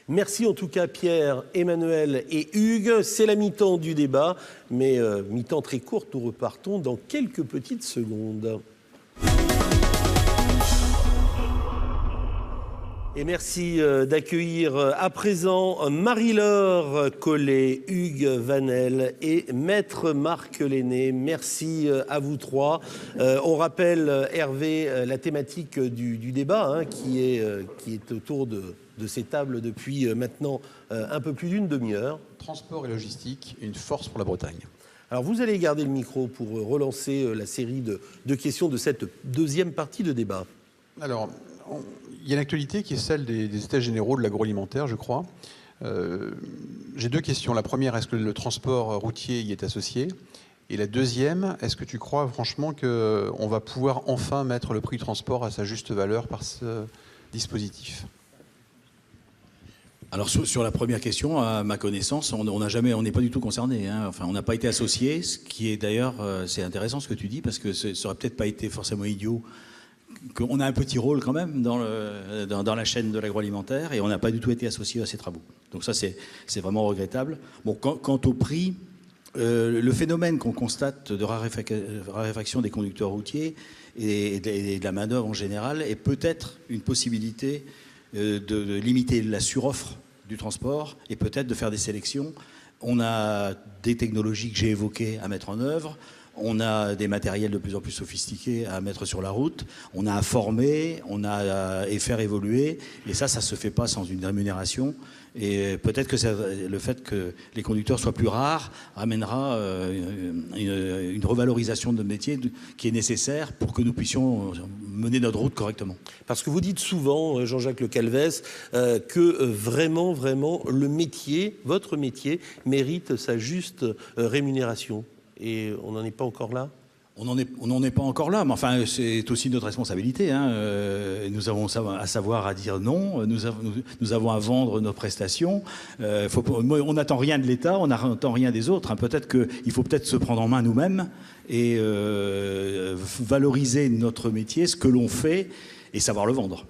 Merci en tout cas Pierre, Emmanuel et Hugues. C'est la mi-temps du débat, mais mi-temps très courte, nous repartons dans quelques petites secondes. Et merci d'accueillir à présent Marie-Laure Collet, Hugues Vanel et Maître Marc Lenné. Merci à vous trois. On rappelle, Hervé, la thématique du débat hein, qui est autour de ces tables depuis maintenant un peu plus d'une demi-heure. Transport et logistique, une force pour la Bretagne. Alors vous allez garder le micro pour relancer la série de questions de cette deuxième partie de débat. Alors, il y a l'actualité qui est celle des états généraux de l'agroalimentaire, je crois. J'ai deux questions. La première, est-ce que le transport routier y est associé? Et la deuxième, est-ce que tu crois franchement qu'on va pouvoir enfin mettre le prix du transport à sa juste valeur par ce dispositif? Alors sur la première question, à ma connaissance, on n'est pas du tout concerné. Hein. Enfin, on n'a pas été associé, ce qui est d'ailleurs, c'est intéressant ce que tu dis, parce que ça n'aurait peut-être pas été forcément idiot. On a un petit rôle quand même dans la chaîne de l'agroalimentaire et on n'a pas du tout été associé à ces travaux. Donc ça, c'est vraiment regrettable. Bon, quant au prix, le phénomène qu'on constate de raréfaction des conducteurs routiers et de la main-d'œuvre en général est peut-être une possibilité de limiter la suroffre du transport et peut-être de faire des sélections. On a des technologies que j'ai évoquées à mettre en œuvre. On a des matériels de plus en plus sophistiqués à mettre sur la route. On a à former, on a à faire évoluer. Et ça se fait pas sans une rémunération. Et peut-être que le fait que les conducteurs soient plus rares amènera une revalorisation de notre métier qui est nécessaire pour que nous puissions mener notre route correctement. Parce que vous dites souvent, Jean-Jacques Le Calvez, que vraiment, le métier, votre métier, mérite sa juste rémunération. Et on n'en est pas encore là ? On n'en est pas encore là, mais enfin, c'est aussi notre responsabilité. Hein. Nous avons à savoir à dire non, nous avons à vendre nos prestations. On n'attend rien de l'État, on n'attend rien des autres. Hein. Peut-être qu'il faut peut-être se prendre en main nous-mêmes et valoriser notre métier, ce que l'on fait, et savoir le vendre.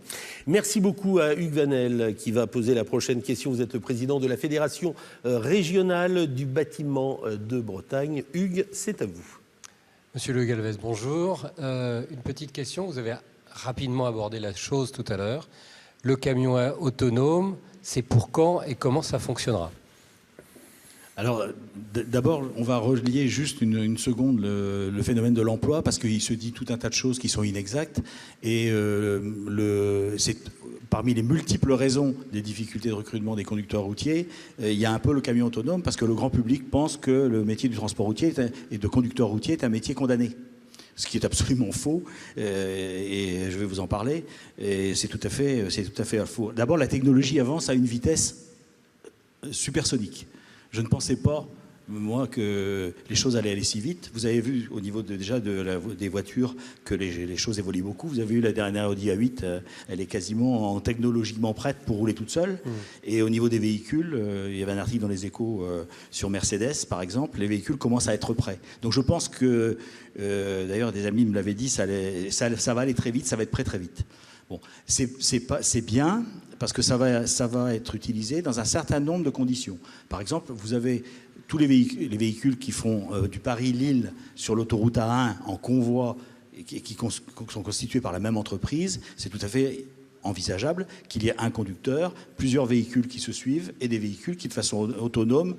Merci beaucoup à Hugues Vanel qui va poser la prochaine question. Vous êtes le président de la Fédération régionale du bâtiment de Bretagne. Hugues, c'est à vous. Monsieur Le Calvez, bonjour. Une petite question, vous avez rapidement abordé la chose tout à l'heure. Le camion autonome, c'est pour quand et comment ça fonctionnera ? Alors, d'abord, on va relier juste une seconde le phénomène de l'emploi, parce qu'il se dit tout un tas de choses qui sont inexactes. Et c'est parmi les multiples raisons des difficultés de recrutement des conducteurs routiers, il y a un peu le camion autonome, parce que le grand public pense que le métier du transport routier et de conducteur routier est un métier condamné. Ce qui est absolument faux, et je vais vous en parler. Et c'est tout à fait faux. D'abord, la technologie avance à une vitesse supersonique. Je ne pensais pas, moi, que les choses allaient aller si vite. Vous avez vu au niveau des voitures que les choses évoluent beaucoup. Vous avez vu la dernière Audi A8, elle est quasiment technologiquement prête pour rouler toute seule. Et au niveau des véhicules, il y avait un article dans les Échos sur Mercedes, par exemple, les véhicules commencent à être prêts. Donc je pense que, d'ailleurs des amis me l'avaient dit, ça va aller très vite, ça va être prêt très vite. Bon, c'est bien, parce que ça va être utilisé dans un certain nombre de conditions. Par exemple, vous avez tous les véhicules qui font du Paris-Lille sur l'autoroute A1 en convoi et qui sont constitués par la même entreprise. C'est tout à fait envisageable qu'il y ait un conducteur, plusieurs véhicules qui se suivent et des véhicules qui, de façon autonome,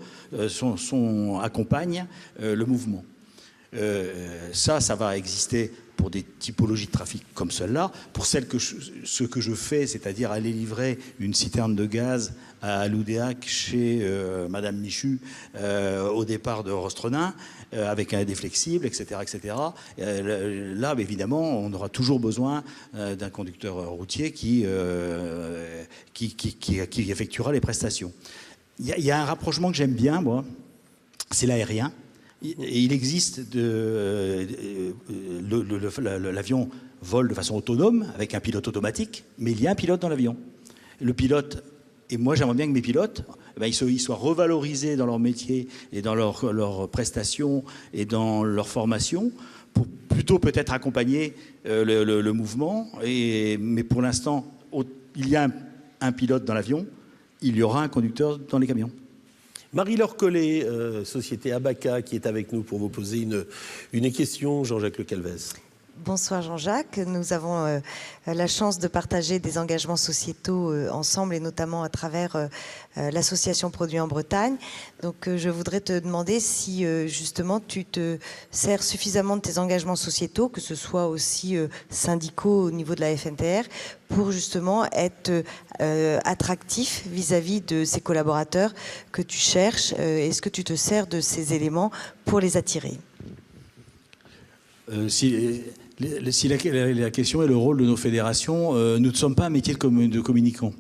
accompagnent le mouvement. Ça va exister pour des typologies de trafic comme celle-là. Pour ce que je fais, c'est-à-dire aller livrer une citerne de gaz à Loudéac chez Madame Michu au départ de Rostrenain, avec un aide flexible, etc. Là, évidemment, on aura toujours besoin d'un conducteur routier qui effectuera les prestations. Il y a un rapprochement que j'aime bien, moi, c'est l'aérien. Et il existe l'avion vole de façon autonome avec un pilote automatique, mais il y a un pilote dans l'avion. Le pilote, et moi j'aimerais bien que mes pilotes, ils soient revalorisés dans leur métier et dans leurs prestations et dans leur formation pour plutôt peut-être accompagner le mouvement. Mais pour l'instant, il y a un pilote dans l'avion, il y aura un conducteur dans les camions. Marie-Laure Collet, société Abaca, qui est avec nous pour vous poser une question, Jean-Jacques Le Calvez. Bonsoir Jean-Jacques, nous avons la chance de partager des engagements sociétaux ensemble et notamment à travers l'association Produits en Bretagne. Donc je voudrais te demander si justement tu te sers suffisamment de tes engagements sociétaux, que ce soit aussi syndicaux au niveau de la FNTR, pour justement être attractif vis-à-vis de ces collaborateurs que tu cherches. Est-ce que tu te sers de ces éléments pour les attirer ? Si la question est le rôle de nos fédérations, nous ne sommes pas un métier de communicants.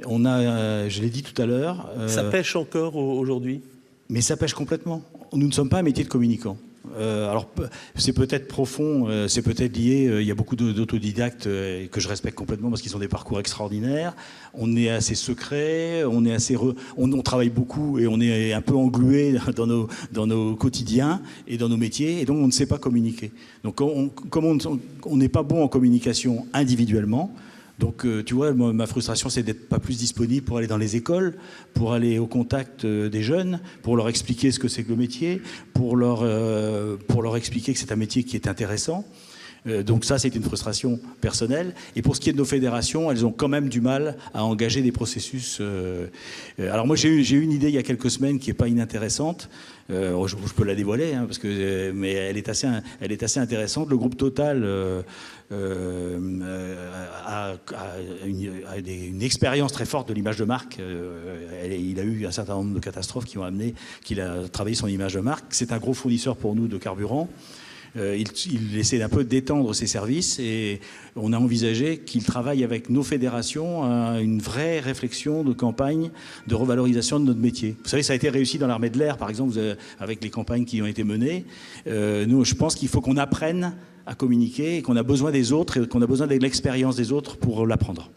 On a, je l'ai dit tout à l'heure... ça pêche encore aujourd'hui ? Mais ça pêche complètement. Nous ne sommes pas un métier de communicants. Alors, c'est peut-être profond, c'est peut-être lié, il y a beaucoup d'autodidactes que je respecte complètement parce qu'ils ont des parcours extraordinaires. On est assez secret, on travaille beaucoup et on est un peu englué dans nos quotidiens et dans nos métiers, et donc on ne sait pas communiquer. Donc, comme on n'est pas bon en communication individuellement, donc, tu vois, ma frustration, c'est d'être pas plus disponible pour aller dans les écoles, pour aller au contact des jeunes, pour leur expliquer ce que c'est que le métier, pour leur expliquer que c'est un métier qui est intéressant. Donc ça, c'est une frustration personnelle. Et pour ce qui est de nos fédérations, elles ont quand même du mal à engager des processus. Alors moi, j'ai eu une idée il y a quelques semaines qui n'est pas inintéressante. Je peux la dévoiler, hein, mais elle est assez intéressante. Le groupe Total a une expérience très forte de l'image de marque. Il a eu un certain nombre de catastrophes qui ont amené qu'il a travaillé son image de marque. C'est un gros fournisseur pour nous de carburant. Il essaie d'un peu d'étendre ses services et on a envisagé qu'il travaille avec nos fédérations à une vraie réflexion de campagne de revalorisation de notre métier. Vous savez, ça a été réussi dans l'armée de l'air, par exemple, avec les campagnes qui ont été menées. Nous, je pense qu'il faut qu'on apprenne à communiquer et qu'on a besoin des autres et qu'on a besoin de l'expérience des autres pour l'apprendre.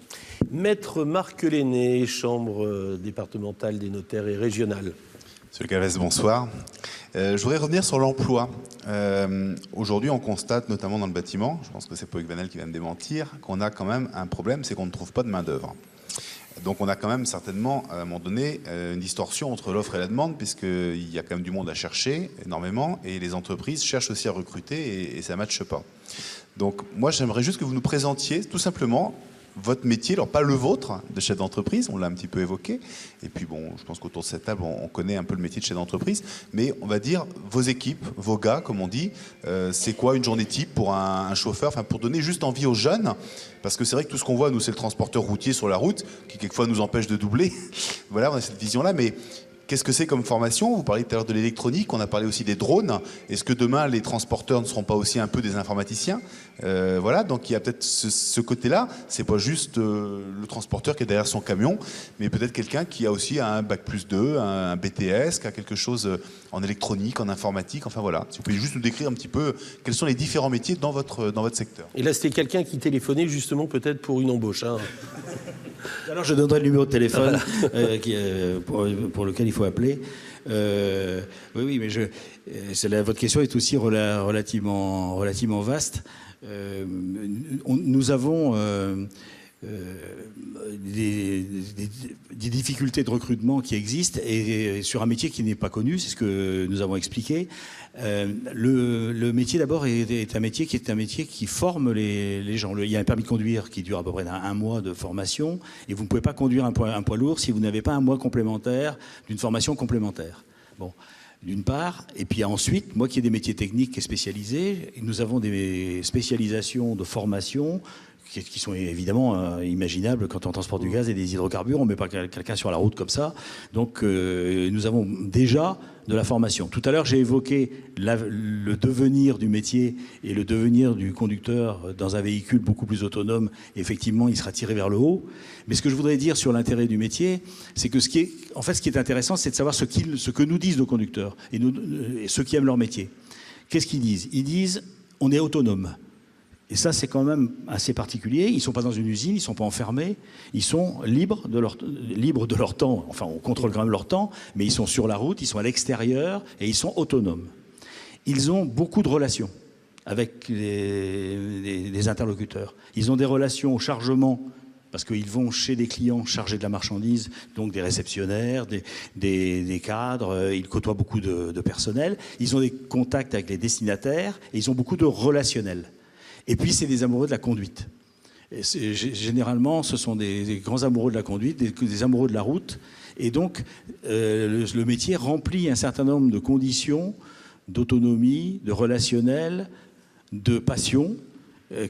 Maître Marc Lenné, chambre départementale des notaires et régionale. Monsieur Calvez, bonsoir. Je voudrais revenir sur l'emploi. Aujourd'hui, on constate, notamment dans le bâtiment, je pense que c'est Poek Vanel qui vient de démentir, qu'on a quand même un problème, c'est qu'on ne trouve pas de main-d'œuvre. Donc on a quand même certainement, à un moment donné, une distorsion entre l'offre et la demande, puisqu'il y a quand même du monde à chercher énormément, et les entreprises cherchent aussi à recruter, et ça ne matche pas. Donc moi, j'aimerais juste que vous nous présentiez, tout simplement, votre métier, alors pas le vôtre de chef d'entreprise, on l'a un petit peu évoqué, et puis bon, je pense qu'autour de cette table, on connaît un peu le métier de chef d'entreprise, mais on va dire vos équipes, vos gars, comme on dit, c'est quoi une journée type pour un chauffeur, enfin pour donner juste envie aux jeunes, parce que c'est vrai que tout ce qu'on voit, nous, c'est le transporteur routier sur la route, qui quelquefois nous empêche de doubler, voilà, on a cette vision-là, mais qu'est-ce que c'est comme formation? Vous parliez tout à l'heure de l'électronique, on a parlé aussi des drones. Est-ce que demain, les transporteurs ne seront pas aussi un peu des informaticiens? Voilà, donc il y a peut-être ce côté-là. C'est pas juste le transporteur qui est derrière son camion, mais peut-être quelqu'un qui a aussi un bac+2, un BTS, qui a quelque chose en électronique, en informatique, enfin voilà. Si vous pouvez juste nous décrire un petit peu quels sont les différents métiers dans votre secteur. Et là, c'était quelqu'un qui téléphonait justement peut-être pour une embauche. Hein. Alors je donnerai le numéro de téléphone pour lequel il faut appeler. Oui, mais votre question est aussi relativement vaste. Nous avons des difficultés de recrutement qui existent et sur un métier qui n'est pas connu, c'est ce que nous avons expliqué. Le métier d'abord est un métier qui forme les gens. Il y a un permis de conduire qui dure à peu près un mois de formation et vous ne pouvez pas conduire un poids lourd si vous n'avez pas un mois complémentaire d'une formation complémentaire. Bon, d'une part, et puis ensuite, moi qui ai des métiers techniques et spécialisés, nous avons des spécialisations de formation qui sont évidemment imaginables quand on transporte du gaz et des hydrocarbures. On ne met pas quelqu'un sur la route comme ça. Donc nous avons déjà de la formation. Tout à l'heure, j'ai évoqué le devenir du métier et le devenir du conducteur dans un véhicule beaucoup plus autonome. Effectivement, il sera tiré vers le haut. Mais ce que je voudrais dire sur l'intérêt du métier, c'est que ce qui est intéressant, c'est de savoir ce que nous disent nos conducteurs et ceux qui aiment leur métier. Qu'est-ce qu'ils disent? Ils disent « on est autonome ». Et ça, c'est quand même assez particulier. Ils ne sont pas dans une usine, ils ne sont pas enfermés. Ils sont libres de leur temps. Enfin, on contrôle quand même leur temps, mais ils sont sur la route, ils sont à l'extérieur et ils sont autonomes. Ils ont beaucoup de relations avec les interlocuteurs. Ils ont des relations au chargement, parce qu'ils vont chez des clients chargés de la marchandise, donc des réceptionnaires, des cadres, ils côtoient beaucoup de personnel. Ils ont des contacts avec les destinataires et ils ont beaucoup de relationnel. Et puis, c'est des amoureux de la conduite. Et généralement, ce sont des grands amoureux de la conduite, des amoureux de la route. Et donc, le métier remplit un certain nombre de conditions d'autonomie, de relationnel, de passion,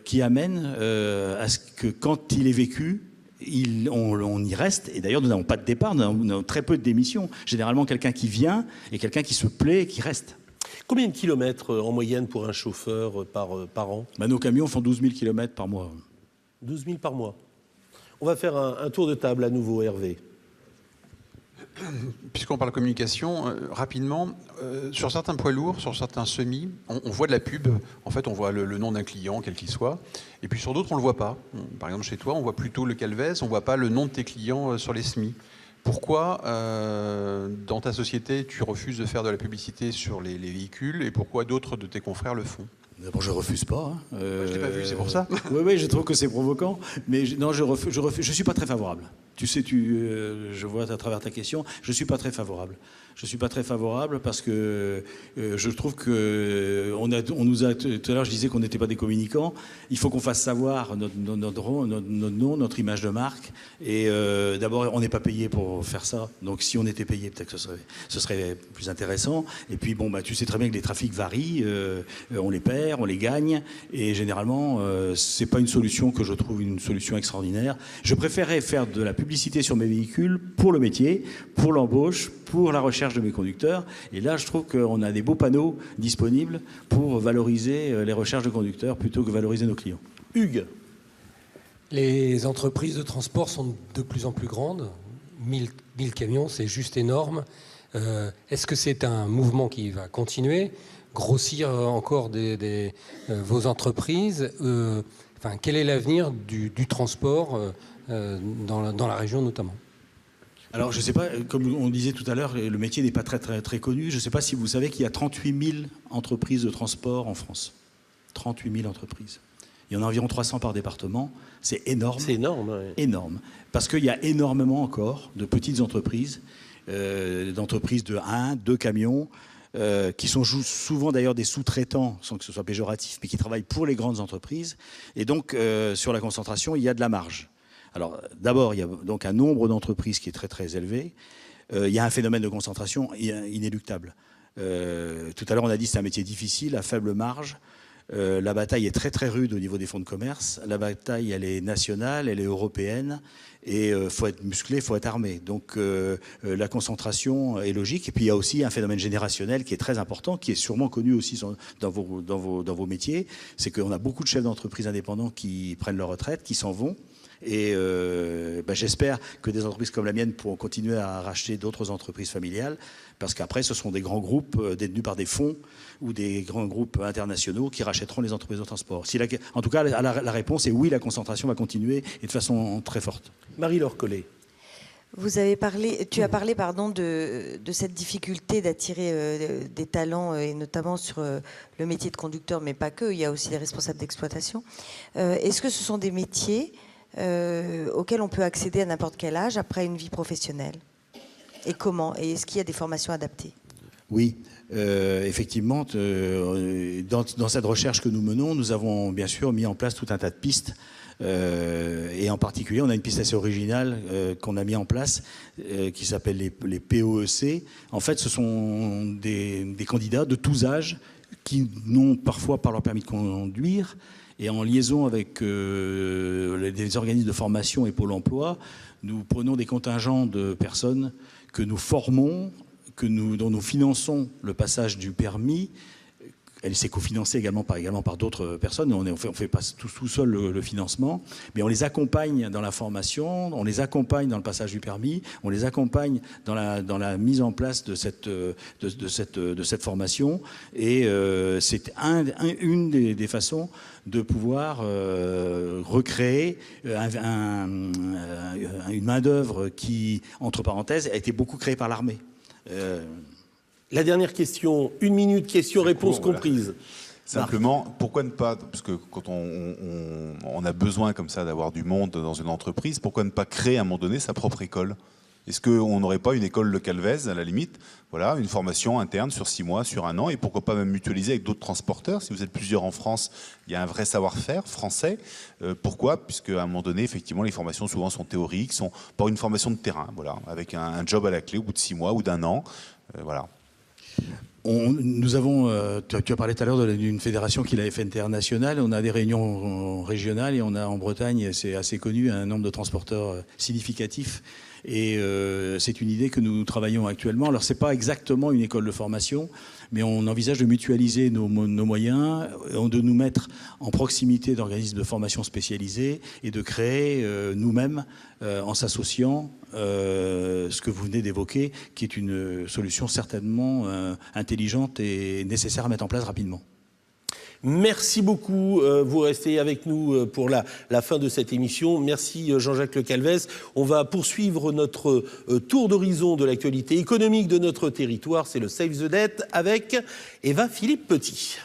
qui amènent à ce que, quand il est vécu, on y reste. Et d'ailleurs, nous n'avons pas de départ, nous avons très peu de démissions. Généralement, quelqu'un qui vient et quelqu'un qui se plaît et qui reste. Combien de kilomètres en moyenne pour un chauffeur par an? Nos camions font 12 000 kilomètres par mois. 12 000 par mois. On va faire un tour de table à nouveau, Hervé. Puisqu'on parle communication, rapidement, sur certains poids lourds, sur certains semis, on voit de la pub. En fait, on voit le nom d'un client, quel qu'il soit. Et puis sur d'autres, on ne le voit pas. Par exemple, chez toi, on voit plutôt le Calvez, on ne voit pas le nom de tes clients sur les semis. Pourquoi, dans ta société, tu refuses de faire de la publicité sur les véhicules et pourquoi d'autres de tes confrères le font? D'abord, je refuse pas. Je l'ai pas vu, c'est pour ça. Oui, je trouve que c'est provoquant. Mais non, je suis pas très favorable. tu sais, je vois à travers ta question, je ne suis pas très favorable. Je ne suis pas très favorable parce que je trouve que on nous a, tout à l'heure je disais qu'on n'était pas des communicants, il faut qu'on fasse savoir notre nom, notre image de marque, et d'abord on n'est pas payé pour faire ça, donc si on était payé peut-être que ce serait plus intéressant, et puis bon, tu sais très bien que les trafics varient, on les perd, on les gagne, et généralement c'est pas une solution que je trouve une solution extraordinaire. Je préférerais faire de la publicité sur mes véhicules pour le métier, pour l'embauche, pour la recherche de mes conducteurs. Et là, je trouve qu'on a des beaux panneaux disponibles pour valoriser les recherches de conducteurs plutôt que valoriser nos clients. Hugues. Les entreprises de transport sont de plus en plus grandes. 1000 camions, c'est juste énorme. Est-ce que c'est un mouvement qui va continuer, grossir encore vos entreprises quel est l'avenir du transport dans la région notamment ? Alors, je ne sais pas, comme on disait tout à l'heure, le métier n'est pas très, très, très connu. Je ne sais pas si vous savez qu'il y a 38 000 entreprises de transport en France. 38 000 entreprises. Il y en a environ 300 par département. C'est énorme. C'est énorme, oui. Énorme. Parce qu'il y a énormément encore de petites entreprises, d'entreprises de 1, 2 camions, qui sont souvent d'ailleurs des sous-traitants, sans que ce soit péjoratif, mais qui travaillent pour les grandes entreprises. Et donc, sur la concentration, il y a de la marge. Alors, d'abord, il y a donc un nombre d'entreprises qui est très, très élevé. Il y a un phénomène de concentration inéluctable. Tout à l'heure, on a dit que c'est un métier difficile, à faible marge. La bataille est très, très rude au niveau des fonds de commerce. La bataille, elle est nationale, elle est européenne. Et il faut être musclé, il faut être armé. Donc, la concentration est logique. Et puis, il y a aussi un phénomène générationnel qui est très important, qui est sûrement connu aussi dans vos métiers. C'est qu'on a beaucoup de chefs d'entreprise indépendants qui prennent leur retraite, qui s'en vont. Et j'espère que des entreprises comme la mienne pourront continuer à racheter d'autres entreprises familiales, parce qu'après, ce seront des grands groupes détenus par des fonds ou des grands groupes internationaux qui rachèteront les entreprises de transport. En tout cas, la réponse est oui, la concentration va continuer et de façon très forte. Marie-Laure Collet. Tu as parlé de cette difficulté d'attirer des talents, et notamment sur le métier de conducteur, mais pas que, il y a aussi les responsables d'exploitation. Est-ce que ce sont des métiers auxquels on peut accéder à n'importe quel âge après une vie professionnelle? Et comment? Et est-ce qu'il y a des formations adaptées? Oui, effectivement, dans cette recherche que nous menons, nous avons bien sûr mis en place tout un tas de pistes. Et en particulier, on a une piste assez originale qu'on a mis en place qui s'appelle les POEC. En fait, ce sont des candidats de tous âges qui n'ont parfois pas leur permis de conduire. Et en liaison avec les organismes de formation et Pôle emploi, nous prenons des contingents de personnes que nous formons, dont nous finançons le passage du permis. Elle s'est cofinancée également par d'autres personnes. On ne fait pas tout seul le financement, mais on les accompagne dans la formation, on les accompagne dans le passage du permis, on les accompagne dans la mise en place de cette formation. Et c'est une des façons de pouvoir recréer une main-d'œuvre qui, entre parenthèses, a été beaucoup créée par l'armée. La dernière question, 1 minute, question-réponse comprise. Voilà. Simplement, pourquoi ne pas, parce que quand on a besoin comme ça d'avoir du monde dans une entreprise, pourquoi ne pas créer à un moment donné sa propre école? Est-ce qu'on n'aurait pas une école de Calvez, à la limite, voilà, une formation interne sur 6 mois, sur 1 an, et pourquoi pas même mutualiser avec d'autres transporteurs? Si vous êtes plusieurs en France, il y a un vrai savoir-faire français. Pourquoi? Puisque à un moment donné, effectivement, les formations souvent sont théoriques, sont pas une formation de terrain, voilà, avec un job à la clé au bout de 6 mois ou d'1 an, voilà. Nous avons, tu as parlé tout à l'heure d'une fédération qui est la FNTR nationale. On a des réunions régionales et on a en Bretagne, c'est assez connu, un nombre de transporteurs significatif. Et c'est une idée que nous travaillons actuellement. Alors, ce n'est pas exactement une école de formation, mais on envisage de mutualiser nos moyens, de nous mettre en proximité d'organismes de formation spécialisés et de créer nous-mêmes, en s'associant, ce que vous venez d'évoquer, qui est une solution certainement intelligente et nécessaire à mettre en place rapidement. Merci beaucoup. Vous restez avec nous pour la fin de cette émission. Merci Jean-Jacques Le Calvez. On va poursuivre notre tour d'horizon de l'actualité économique de notre territoire. C'est le Save the Debt avec Eva-Philippe Petit.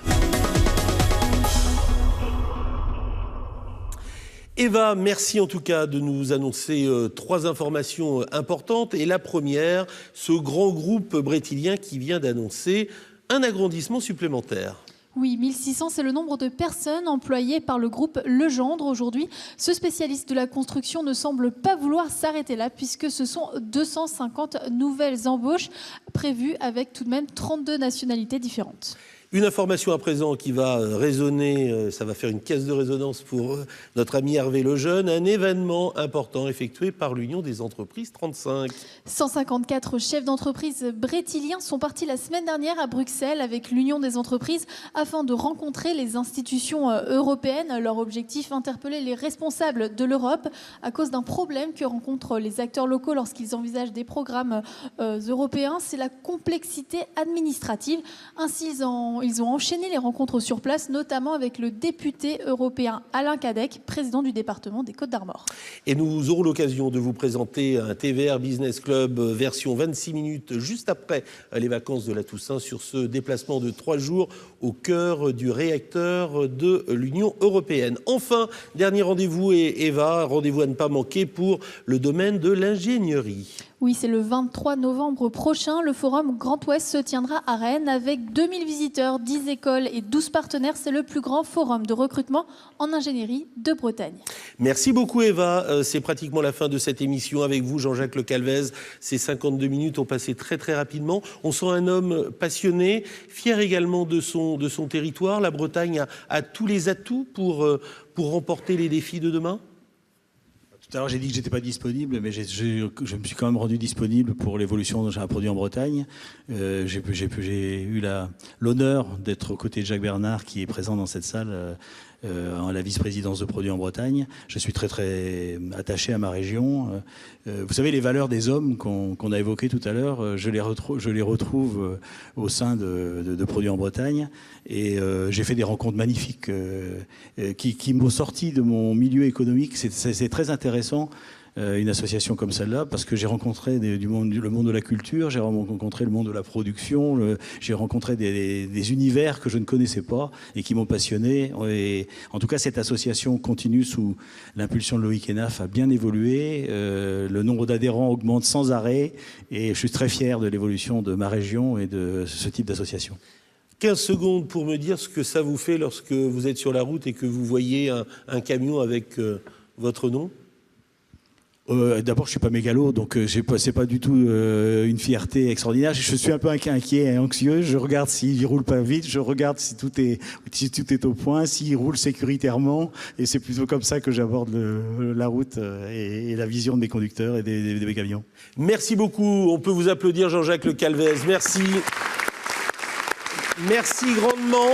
Eva, merci en tout cas de nous annoncer 3 informations importantes. Et la première, ce grand groupe brétilien qui vient d'annoncer un agrandissement supplémentaire. Oui, 1600, c'est le nombre de personnes employées par le groupe Legendre aujourd'hui. Ce spécialiste de la construction ne semble pas vouloir s'arrêter là, puisque ce sont 250 nouvelles embauches prévues avec tout de même 32 nationalités différentes. Une information à présent qui va résonner, ça va faire une caisse de résonance pour notre ami Hervé Lejeune, un événement important effectué par l'Union des entreprises 35. 154 chefs d'entreprise brétiliens sont partis la semaine dernière à Bruxelles avec l'Union des entreprises afin de rencontrer les institutions européennes. Leur objectif, interpeller les responsables de l'Europe à cause d'un problème que rencontrent les acteurs locaux lorsqu'ils envisagent des programmes européens, c'est la complexité administrative. Ainsi, ils ont enchaîné les rencontres sur place, notamment avec le député européen Alain Cadec, président du département des Côtes-d'Armor. Et nous aurons l'occasion de vous présenter un TVR Business Club version 26 minutes juste après les vacances de la Toussaint sur ce déplacement de 3 jours au cœur du réacteur de l'Union européenne. Enfin, dernier rendez-vous, Eva, rendez-vous à ne pas manquer pour le domaine de l'ingénierie. Oui, c'est le 23 novembre prochain. Le forum Grand Ouest se tiendra à Rennes avec 2000 visiteurs, 10 écoles et 12 partenaires. C'est le plus grand forum de recrutement en ingénierie de Bretagne. Merci beaucoup Eva. C'est pratiquement la fin de cette émission avec vous, Jean-Jacques Le Calvez. Ces 52 minutes ont passé très très rapidement. On sent un homme passionné, fier également de son territoire. La Bretagne a tous les atouts pour remporter les défis de demain. Tout à l'heure, j'ai dit que j'étais pas disponible, mais je me suis quand même rendu disponible pour l'évolution dont j'ai un produit en Bretagne. J'ai eu l'honneur d'être aux côtés de Jacques Bernard, qui est présent dans cette salle, à la vice-présidence de produits en Bretagne. Je suis très très attaché à ma région. Vous savez, les valeurs des hommes qu'on a évoquées tout à l'heure, je les retrouve au sein de produits en Bretagne. Et j'ai fait des rencontres magnifiques qui m'ont sorti de mon milieu économique. C'est très intéressant, une association comme celle-là, parce que j'ai rencontré le monde de la culture, j'ai rencontré le monde de la production, j'ai rencontré des univers que je ne connaissais pas et qui m'ont passionné. Et en tout cas, cette association continue sous l'impulsion de Loïc Henaf à bien évoluer. Le nombre d'adhérents augmente sans arrêt et je suis très fier de l'évolution de ma région et de ce type d'association. 15 secondes pour me dire ce que ça vous fait lorsque vous êtes sur la route et que vous voyez un camion avec votre nom. D'abord, je suis pas mégalo, donc c'est pas du tout une fierté extraordinaire. Je suis un peu inquiet et anxieux. Je regarde s'il roule pas vite, je regarde si tout est au point, s'il roule sécuritairement, et c'est plutôt comme ça que j'aborde la route et la vision de mes conducteurs et de mes camions. Merci beaucoup. On peut vous applaudir, Jean-Jacques Le Calvez. Merci. Merci grandement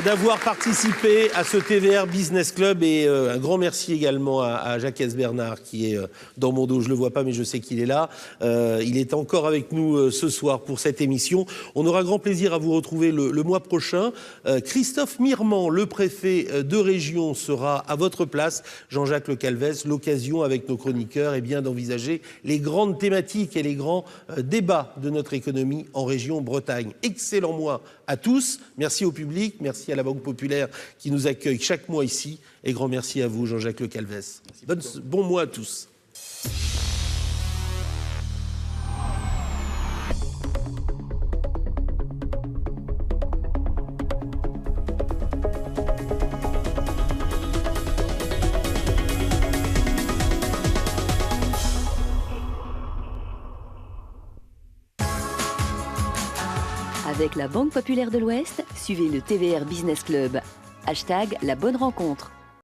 d'avoir participé à ce TVR Business Club et un grand merci également à Jacques Bernard qui est dans mon dos. Je ne le vois pas mais je sais qu'il est là. Il est encore avec nous ce soir pour cette émission. On aura grand plaisir à vous retrouver le mois prochain. Christophe Mirmand, le préfet de région, sera à votre place. Jean-Jacques Le Calvez, l'occasion avec nos chroniqueurs d'envisager les grandes thématiques et les grands débats de notre économie en région Bretagne. Excellent mois à tous, merci au public, merci à la Banque Populaire qui nous accueille chaque mois ici et grand merci à vous Jean-Jacques Le Calvez. Bon mois à tous. Avec la Banque Populaire de l'Ouest, suivez le TVR Business Club. #LaBonneRencontre.